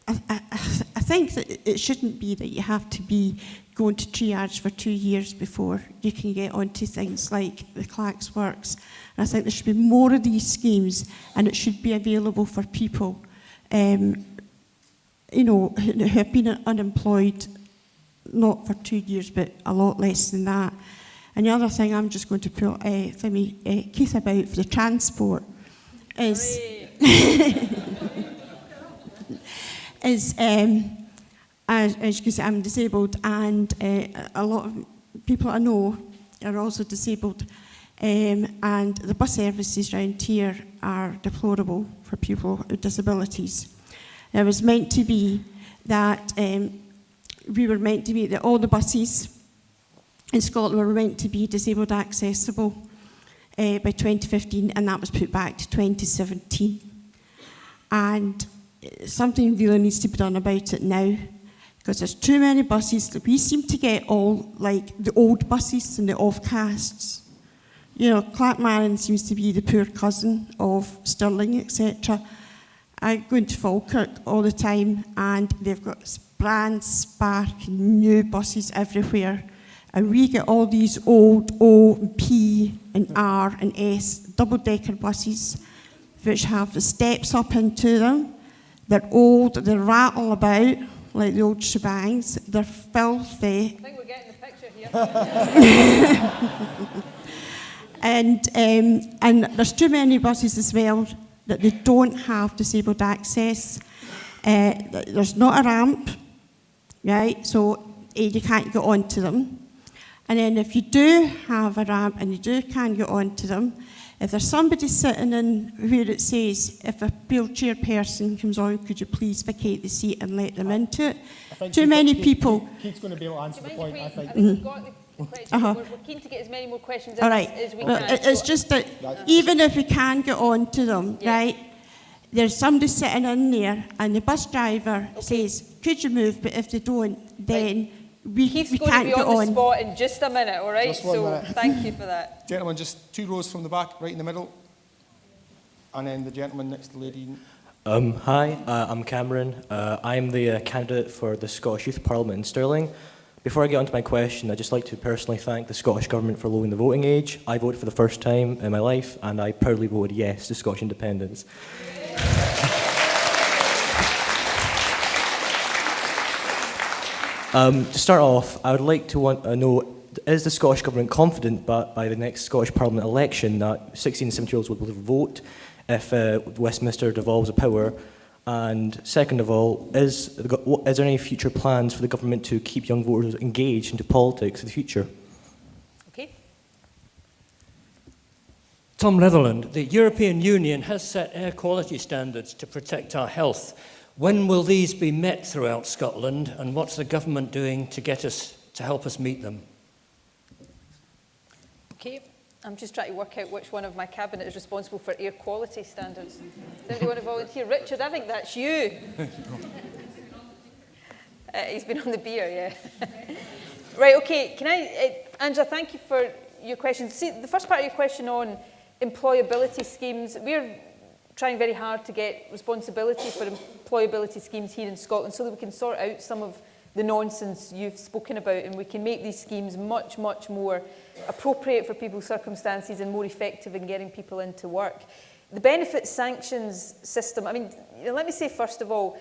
I think that it shouldn't be that you have to be going to triage for 2 years before you can get onto things like the Clacks Works. And I think there should be more of these schemes, and it should be available for people, you know, who have been unemployed, not for 2 years, but a lot less than that. And the other thing I'm just going to pull Keith about for the transport is, as you can see, I'm disabled, and a lot of people I know are also disabled, and the bus services around here are deplorable for people with disabilities. It was meant to be that that all the buses in Scotland were meant to be disabled accessible by 2015, and that was put back to 2017. And something really needs to be done about it now, because there's too many buses that we seem to get all like the old buses and the offcasts. You know, Clackmaran seems to be the poor cousin of Stirling, etc. I go into Falkirk all the time, and they've got brand sparking new buses everywhere. And we get all these old O and P and R and S double-decker buses, which have the steps up into them. They're old, they rattle about like the old shebangs. They're filthy. I think we're getting the picture here. And there's too many buses as well that they don't have disabled access. There's not a ramp, right? So you can't get onto them. And then if you do have a ramp and you can get onto them, if there's somebody sitting in where it says, if a wheelchair person comes on, could you please vacate the seat and let them into it? Too many people. Keith's going to be able to answer the point, I think. We've got the question. We're keen to get as many more questions in All right. as we Well, can. it's just that even if we can get onto them, right, there's somebody sitting in there and the bus driver says, could you move? But if they don't, then we can't get on. Keith's going to be on the spot in just a minute, all right? Just 1 minute. Thank you for that. Gentleman, just 2 rows from the back, right in the middle. And then the gentleman next to the lady. Hi, I'm Cameron. I'm the candidate for the Scottish Youth Parliament in Stirling. Before I get on to my question, I'd just like to personally thank the Scottish Government for lowering the voting age. I voted for the first time in my life, and I proudly voted yes to Scottish independence. To start off, I would like to know, is the Scottish Government confident by the next Scottish Parliament election that 16 and 17-year-olds will be able to vote if Westminster devolves the power? And second of all, is there any future plans for the government to keep young voters engaged into politics in the future? Okay. Tom Retherland, the European Union has set air quality standards to protect our health. When will these be met throughout Scotland, and what's the government doing to help us meet them? Okay. I'm just trying to work out which one of my cabinet is responsible for air quality standards. Does anybody want to volunteer? Richard, I think that's you. He's been on the beer, yeah. Right, okay. Can I, Angela, thank you for your question. See, the first part of your question on employability schemes, we're trying very hard to get responsibility for employability schemes here in Scotland so that we can sort out some of the nonsense you've spoken about, and we can make these schemes much, much more appropriate for people's circumstances and more effective in getting people into work. The benefit sanctions system, I mean, let me say first of all,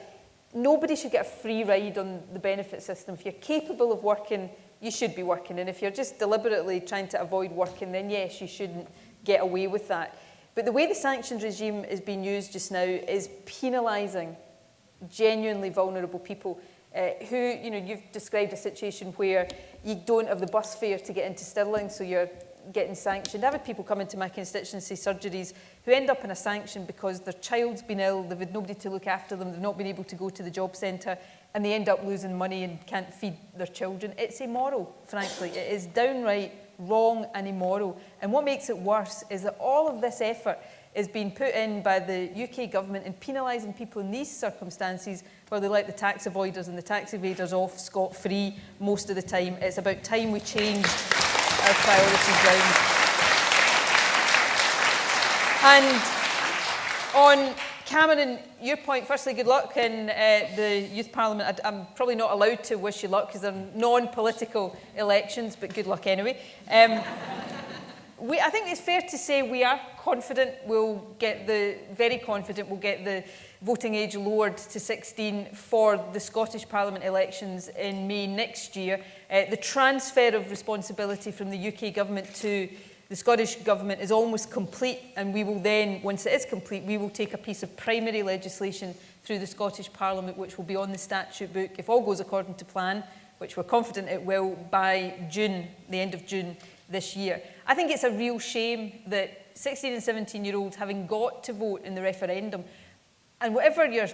nobody should get a free ride on the benefit system. If you're capable of working, you should be working, and if you're just deliberately trying to avoid working, then yes, you shouldn't get away with that. But the way the sanctions regime is being used just now is penalising genuinely vulnerable people. who, you know, you've described a situation where you don't have the bus fare to get into Stirling, so you're getting sanctioned. I've had people come into my constituency surgeries who end up in a sanction because their child's been ill, they've had nobody to look after them, they've not been able to go to the job centre, and they end up losing money and can't feed their children. It's immoral, frankly. It is downright wrong and immoral. And what makes it worse is that all of this effort is being put in by the UK government in penalising people in these circumstances where they let the tax avoiders and the tax evaders off scot-free most of the time. It's about time we changed our priorities round. And on Cameron, your point, firstly, good luck in the Youth Parliament. I'm probably not allowed to wish you luck because they're non-political elections, but good luck anyway. I think it's fair to say we are confident very confident we'll get the voting age lowered to 16 for the Scottish Parliament elections in May next year. The transfer of responsibility from the UK government to the Scottish Government is almost complete, and we will then, once it is complete, we will take a piece of primary legislation through the Scottish Parliament which will be on the statute book, if all goes according to plan, which we're confident it will, by June, the end of June this year. I think it's a real shame that 16 and 17-year-olds, having got to vote in the referendum, and whatever your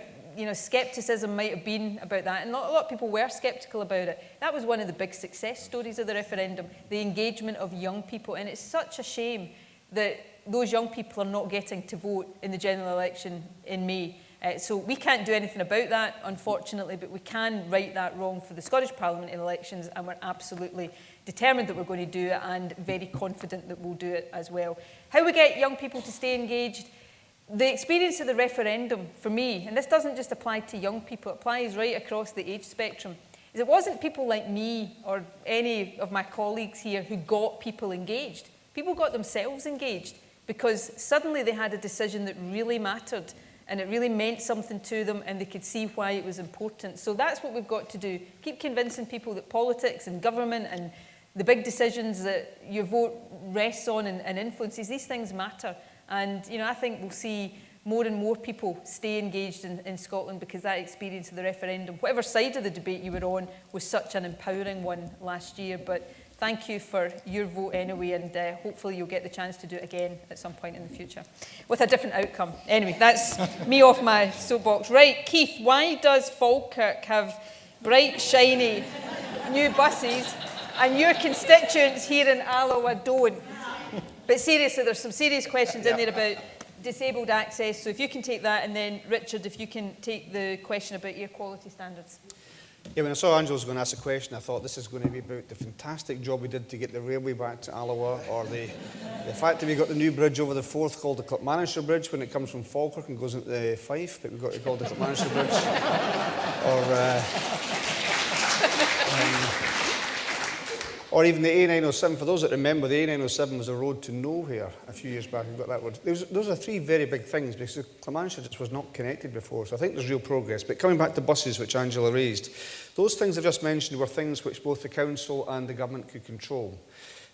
scepticism might have been about that, and a lot of people were sceptical about it, that was one of the big success stories of the referendum, the engagement of young people. And it's such a shame that those young people are not getting to vote in the general election in May. So we can't do anything about that, unfortunately, but we can right that wrong for the Scottish Parliament elections, and we're absolutely determined that we're going to do it and very confident that we'll do it as well. How we get young people to stay engaged? The experience of the referendum, for me, and this doesn't just apply to young people, it applies right across the age spectrum, is it wasn't people like me or any of my colleagues here who got people engaged. People got themselves engaged because suddenly they had a decision that really mattered and it really meant something to them and they could see why it was important. So that's what we've got to do. Keep convincing people that politics and government and the big decisions that your vote rests on and influences, these things matter. And I think we'll see more and more people stay engaged in Scotland because that experience of the referendum, whatever side of the debate you were on, was such an empowering one last year. But thank you for your vote anyway, and hopefully you'll get the chance to do it again at some point in the future with a different outcome. Anyway, that's me off my soapbox. Right, Keith, why does Falkirk have bright, shiny new buses and your constituents here in Alloa don't? But seriously, there's some serious questions in there about disabled access. So if you can take that, and then Richard, if you can take the question about air quality standards. Yeah, when I saw Angela was going to ask a question, I thought this is going to be about the fantastic job we did to get the railway back to Alloa, or the fact that we got the new bridge over the Forth called the Clipmanager Bridge when it comes from Falkirk and goes into the Fife, but we got it called the Clipmanager Bridge. Or even the A907. For those that remember, the A907 was a road to nowhere a few years back. We've got that word. Those are three very big things because Clipmanager just was not connected before. So I think there's real progress. But coming back to buses, which Angela raised, those things I've just mentioned were things which both the council and the government could control.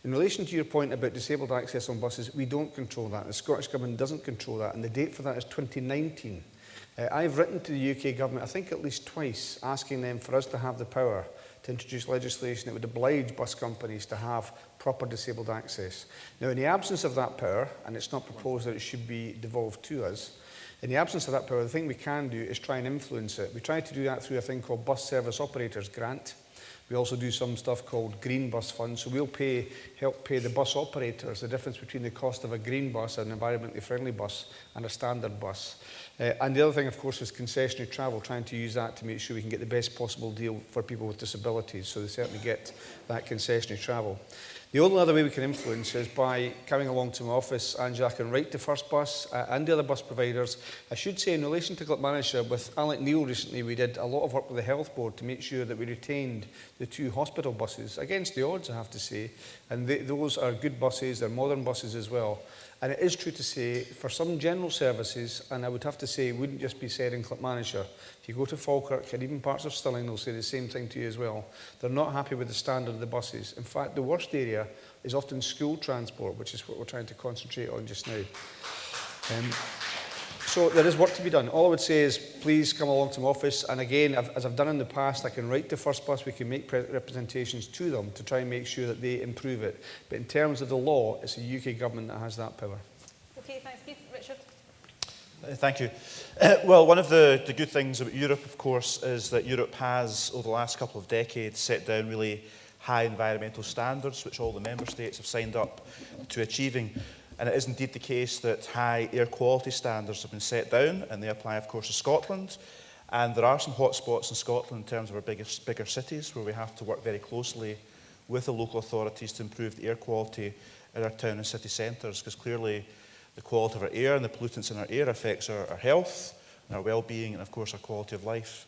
In relation to your point about disabled access on buses, we don't control that. The Scottish Government doesn't control that, and the date for that is 2019. I've written to the UK Government, I think at least twice, asking them for us to have the power to introduce legislation that would oblige bus companies to have proper disabled access. Now, in the absence of that power, and it's not proposed that it should be devolved to us, in the absence of that power, the thing we can do is try and influence it. We try to do that through a thing called Bus Service Operators Grant. We also do some stuff called Green Bus Funds. So we'll help pay the bus operators the difference between the cost of a green bus, an environmentally friendly bus, and a standard bus. And the other thing, of course, is concessionary travel, trying to use that to make sure we can get the best possible deal for people with disabilities, so they certainly get that concessionary travel. The only other way we can influence is by coming along to my office. Angela, I can write to First Bus and the other bus providers. I should say, in relation to Clipmanager, with Alec Neil recently, we did a lot of work with the Health Board to make sure that we retained the 2 hospital buses, against the odds, I have to say. And those are good buses, they're modern buses as well. And it is true to say, for some general services, and I would have to say, it wouldn't just be said in Clipmanager, if you go to Falkirk and even parts of Stirling, they'll say the same thing to you as well. They're not happy with the standard of the buses. In fact, the worst area is often school transport, which is what we're trying to concentrate on just now. So there is work to be done. All I would say is please come along to my office, and again, as I've done in the past, I can write to First Bus, we can make representations to them to try and make sure that they improve it. But in terms of the law, it's the UK government that has that power. Okay, thanks, Keith. Richard? Thank you. Well, one of the good things about Europe, of course, is that Europe has, over the last couple of decades, set down really high environmental standards, which all the member states have signed up to achieving. And it is indeed the case that high air quality standards have been set down, and they apply, of course, to Scotland. And there are some hotspots in Scotland in terms of our bigger cities, where we have to work very closely with the local authorities to improve the air quality in our town and city centres, because clearly the quality of our air and the pollutants in our air affects our health, and our well-being, and of course our quality of life.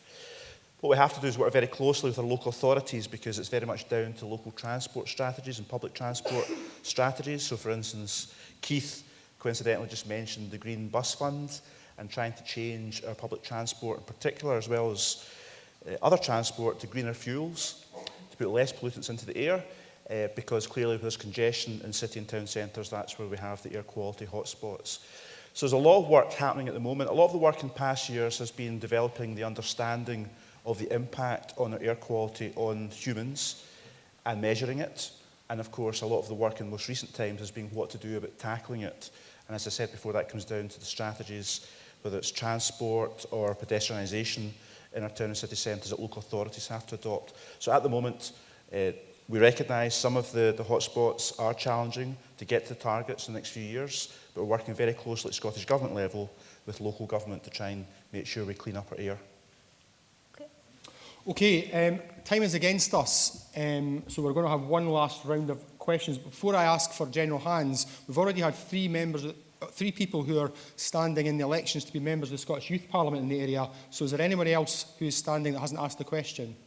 What we have to do is work very closely with our local authorities, because it's very much down to local transport strategies and public transport strategies. So for instance, Keith coincidentally just mentioned the Green Bus Fund and trying to change our public transport in particular, as well as other transport, to greener fuels, to put less pollutants into the air. Because clearly there's congestion in city and town centres, that's where we have the air quality hotspots. So there's a lot of work happening at the moment. A lot of the work in past years has been developing the understanding of the impact on our air quality on humans and measuring it. And of course, a lot of the work in most recent times has been what to do about tackling it. And as I said before, that comes down to the strategies, whether it's transport or pedestrianisation in our town and city centres, that local authorities have to adopt. So at the moment, we recognise some of the hotspots are challenging to get to the targets in the next few years, but we're working very closely at Scottish Government level with local government to try and make sure we clean up our air. Okay, time is against us, so we're going to have one last round of questions. Before I ask for general hands, we've already had three people who are standing in the elections to be members of the Scottish Youth Parliament in the area. So is there anybody else who is standing that hasn't asked the question?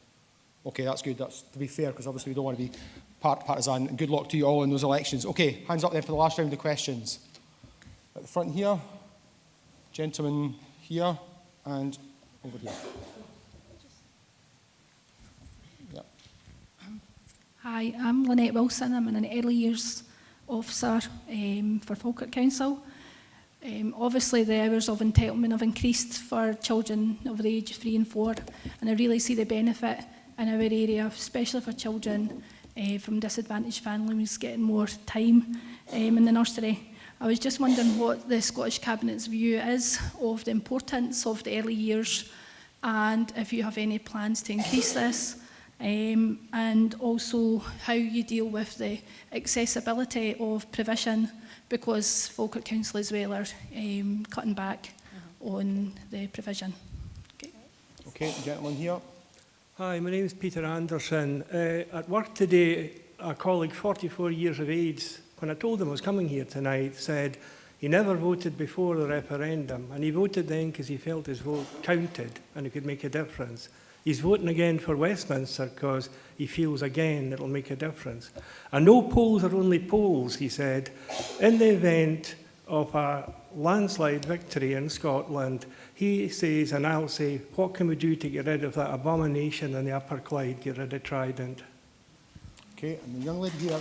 Okay, that's good. That's to be fair, because obviously we don't want to be partisan. Good luck to you all in those elections. Okay, hands up then for the last round of questions. At the front here, gentleman here, and over here. Yeah. Hi, I'm Lynette Wilson. I'm an early years officer for Falkirk Council. Obviously, the hours of entitlement have increased for children over the age of 3 and 4, and I really see the benefit in our area, especially for children from disadvantaged families, getting more time in the nursery. I was just wondering what the Scottish Cabinet's view is of the importance of the early years, and if you have any plans to increase this, and also how you deal with the accessibility of provision, because Falkirk Council as well are cutting back on the provision. Okay, gentleman here. Hi, my name is Peter Anderson. At work today, a colleague, 44 years of age, when I told him I was coming here tonight, said he never voted before the referendum, and he voted then because he felt his vote counted and it could make a difference. He's voting again for Westminster because he feels again it'll make a difference. And no polls are only polls, he said. In the event of a landslide victory in Scotland, he says, and I'll say, what can we do to get rid of that abomination in the Upper Clyde, get rid of Trident? Okay, and the young lady here.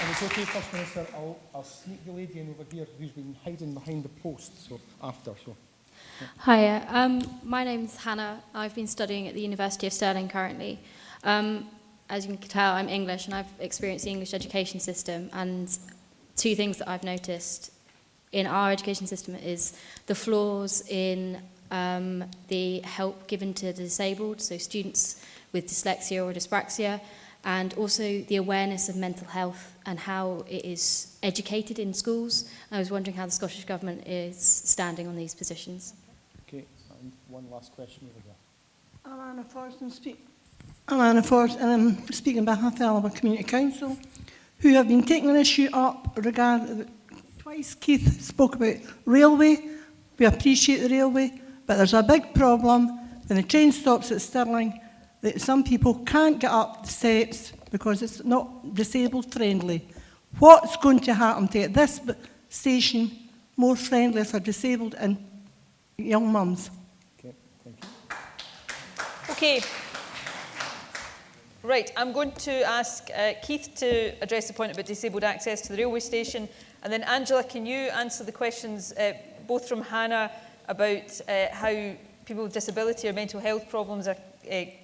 And it's okay, First Minister, I'll sneak the lady in over here who's been hiding behind the post, so after. So. Yeah. Hi, my name's Hannah. I've been studying at the University of Stirling currently. As you can tell, I'm English, and I've experienced the English education system, and two things that I've noticed in our education system is the flaws in the help given to the disabled, so students with dyslexia or dyspraxia, and also the awareness of mental health and how it is educated in schools. I was wondering how the Scottish Government is standing on these positions. Okay, and one last question over there. I'm Anna Forrest, and I'm speaking on behalf of the Alloa Community Council, who have been taking an issue up regarding, twice Keith spoke about railway. We appreciate the railway, but there's a big problem when the train stops at Stirling that some people can't get up the steps because it's not disabled friendly. What's going to happen to get this station more friendly for disabled and young mums? Okay, thank you. Okay. Right, I'm going to ask Keith to address the point about disabled access to the railway station, and then Angela, can you answer the questions both from Hannah about how people with disability or mental health problems are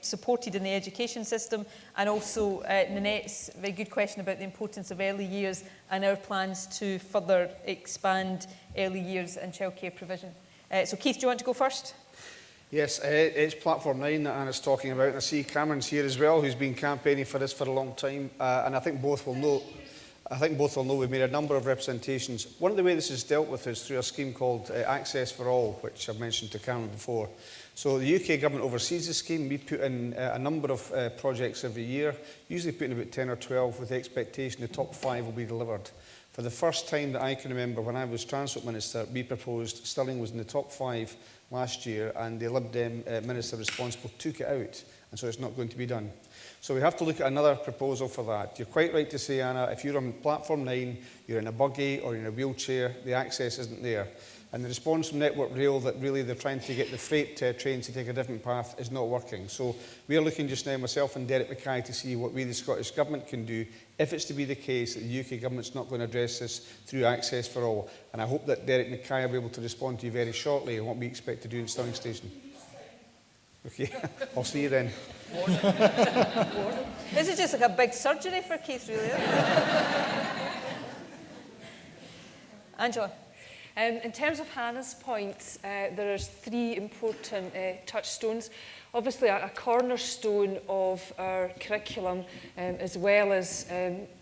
supported in the education system, and also Nanette's very good question about the importance of early years and our plans to further expand early years and childcare provision. So Keith, do you want to go first? Yes, it's Platform 9 that Anna's talking about, and I see Cameron's here as well, who's been campaigning for this for a long time, and I think both will know. We've made a number of representations. One of the ways this is dealt with is through a scheme called Access for All, which I've mentioned to Cameron before. So the UK government oversees the scheme. We put in a number of projects every year, usually putting about 10 or 12 with the expectation the top 5 will be delivered. For the first time that I can remember, when I was Transport Minister, we proposed, Stirling was in the top 5 last year, and the Lib Dem Minister responsible took it out, and so it's not going to be done. So we have to look at another proposal for that. You're quite right to say, Anna, if you're on Platform 9, you're in a buggy or in a wheelchair, the access isn't there. And the response from Network Rail that really they're trying to get the freight trains to take a different path is not working. So we are looking just now, myself and Derek Mackay, to see what we, the Scottish Government, can do if it's to be the case that the UK Government's not going to address this through Access for All. And I hope that Derek Mackay will be able to respond to you very shortly on what we expect to do in Stirling Station. Okay, I'll see you then. This is just like a big surgery for Keith, really. Angela. In terms of Hannah's point, there are 3 important touchstones. Obviously, a cornerstone of our curriculum, as well as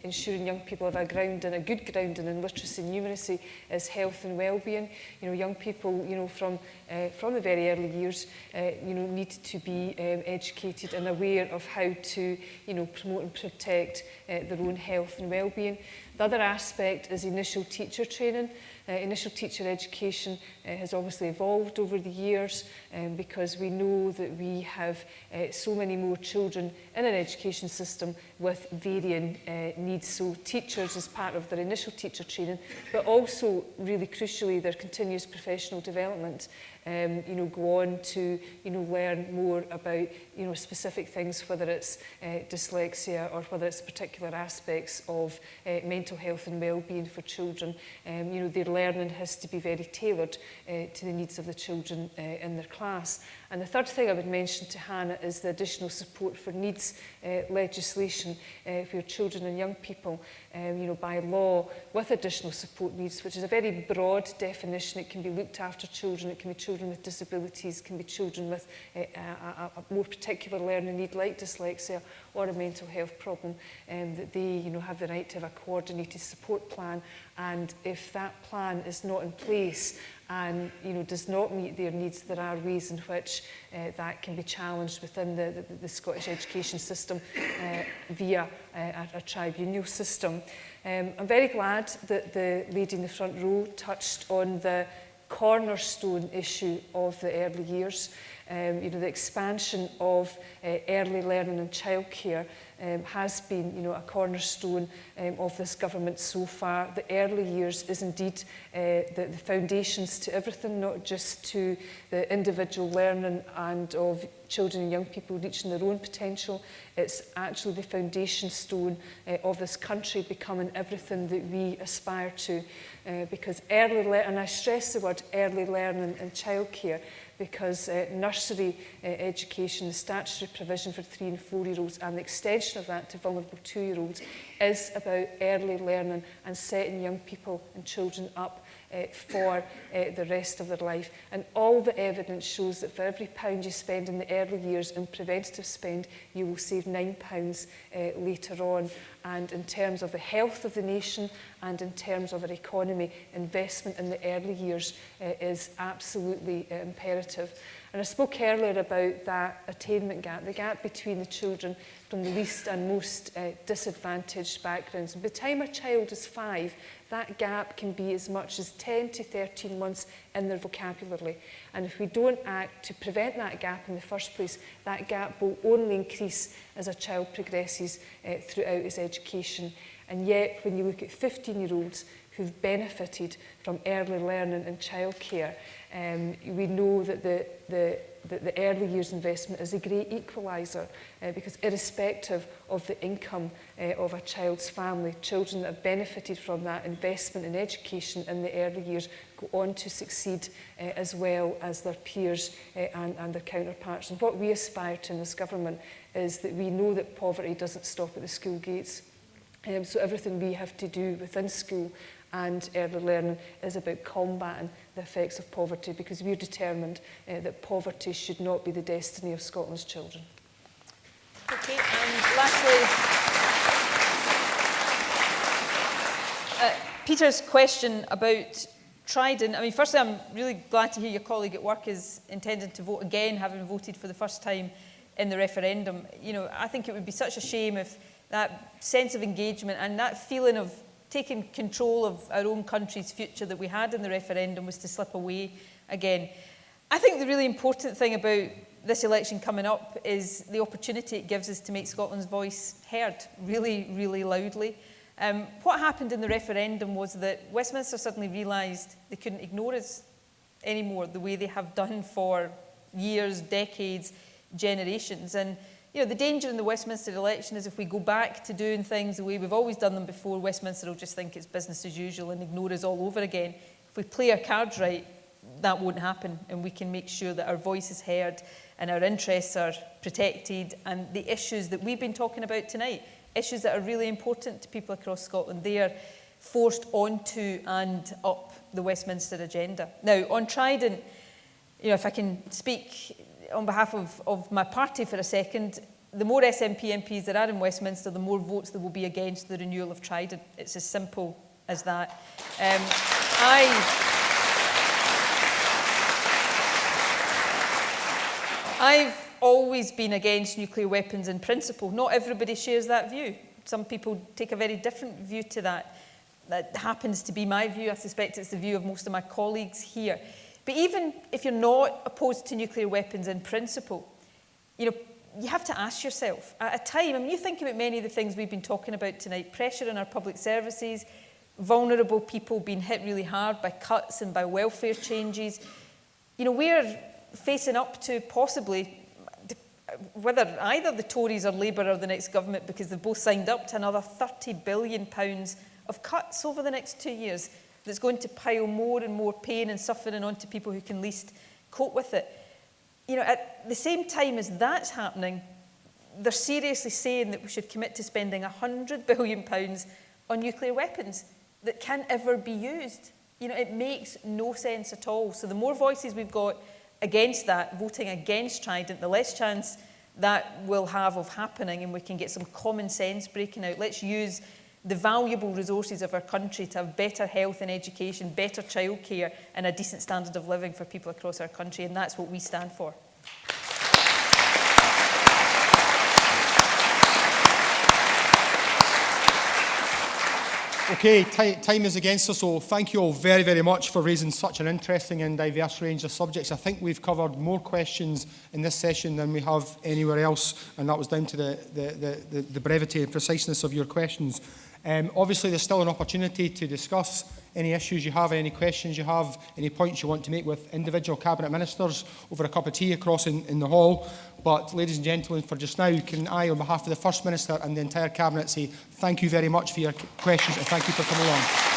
ensuring young people have a good grounding in literacy and numeracy, is health and well-being. You know, young people, you know, from the very early years, you know, need to be educated and aware of how to, you know, promote and protect their own health and well-being. The other aspect is initial teacher training. Initial teacher education has obviously evolved over the years because we know that we have so many more children in an education system with varying needs. So teachers, as part of their initial teacher training, but also really crucially their continuous professional development, you know, go on to, you know, learn more about, you know, specific things, whether it's dyslexia or whether it's particular aspects of mental health and well-being for children. You know, their learning has to be very tailored to the needs of the children in their class. And the third thing I would mention to Hannah is the additional support for needs legislation for your children and young people, you know, by law with additional support needs, which is a very broad definition. It can be looked after children, it can be children with disabilities, it can be children with a more particular learning need like dyslexia or a mental health problem, that they, you know, have the right to have a coordinated support plan. And if that plan is not in place and, you know, does not meet their needs, there are ways in which that can be challenged within the Scottish education system via a tribunal system. I'm very glad that the lady in the front row touched on the cornerstone issue of the early years. You know, the expansion of early learning and childcare has been, you know, a cornerstone of this government so far. The early years is indeed the foundations to everything, not just to the individual learning and of children and young people reaching their own potential. It's actually the foundation stone of this country becoming everything that we aspire to. Because early learning, and I stress the word early learning and childcare, because nursery education, the statutory provision for 3- and 4-year-olds and the extension of that to vulnerable 2-year-olds is about early learning and setting young people and children up for the rest of their life. And all the evidence shows that for every £1 you spend in the early years in preventative spend, you will save £9 later on. And in terms of the health of the nation and in terms of our economy, investment in the early years is absolutely imperative. And I spoke earlier about that attainment gap, the gap between the children from the least and most disadvantaged backgrounds. By the time a child is 5, that gap can be as much as 10 to 13 months in their vocabulary. And if we don't act to prevent that gap in the first place, that gap will only increase as a child progresses throughout his education. And yet, when you look at 15-year-olds who've benefited from early learning and childcare. We know that the early years investment is a great equaliser because irrespective of the income of a child's family, children that have benefited from that investment in education in the early years go on to succeed as well as their peers and their counterparts. And what we aspire to in this government is that we know that poverty doesn't stop at the school gates. So everything we have to do within school and early learning is about combating the effects of poverty, because we're determined that poverty should not be the destiny of Scotland's children. Okay, and lastly, Peter's question about Trident. I mean, firstly, I'm really glad to hear your colleague at work is intending to vote again, having voted for the first time in the referendum. You know, I think it would be such a shame if that sense of engagement and that feeling of taking control of our own country's future that we had in the referendum was to slip away again. I think the really important thing about this election coming up is the opportunity it gives us to make Scotland's voice heard really, really loudly. What happened in the referendum was that Westminster suddenly realised they couldn't ignore us anymore the way they have done for years, decades, generations. And you know, the danger in the Westminster election is if we go back to doing things the way we've always done them before, Westminster will just think it's business as usual and ignore us all over again. If we play our cards right, that won't happen, and we can make sure that our voice is heard and our interests are protected, and the issues that we've been talking about tonight, issues that are really important to people across Scotland, they are forced onto and up the Westminster agenda. Now, on Trident, you know, if I can speak on behalf of my party for a second, the more SNP MPs there are in Westminster, the more votes there will be against the renewal of Trident. It's as simple as that. I've always been against nuclear weapons in principle. Not everybody shares that view. Some people take a very different view to that. That happens to be my view. I suspect it's the view of most of my colleagues here. But even if you're not opposed to nuclear weapons in principle, you know, you have to ask yourself, at a time, I mean, you think about many of the things we've been talking about tonight, pressure on our public services, vulnerable people being hit really hard by cuts and by welfare changes. You know, we're facing up to possibly, whether either the Tories or Labour or the next government, because they've both signed up to another £30 billion of cuts over the next 2 years, that's going to pile more and more pain and suffering onto people who can least cope with it. You know, at the same time as that's happening, they're seriously saying that we should commit to spending £100 billion on nuclear weapons that can't ever be used. You know, it makes no sense at all. So the more voices we've got against that, voting against Trident, the less chance that will have of happening, and we can get some common sense breaking out. Let's use the valuable resources of our country to have better health and education, better childcare, and a decent standard of living for people across our country, and that's what we stand for. Okay, time is against us, so thank you all very, very much for raising such an interesting and diverse range of subjects. I think we've covered more questions in this session than we have anywhere else, and that was down to the brevity and preciseness of your questions. Obviously, there's still an opportunity to discuss any issues you have, any questions you have, any points you want to make with individual Cabinet Ministers over a cup of tea across in the hall. But, ladies and gentlemen, for just now, can I, on behalf of the First Minister and the entire Cabinet, say thank you very much for your questions and thank you for coming along.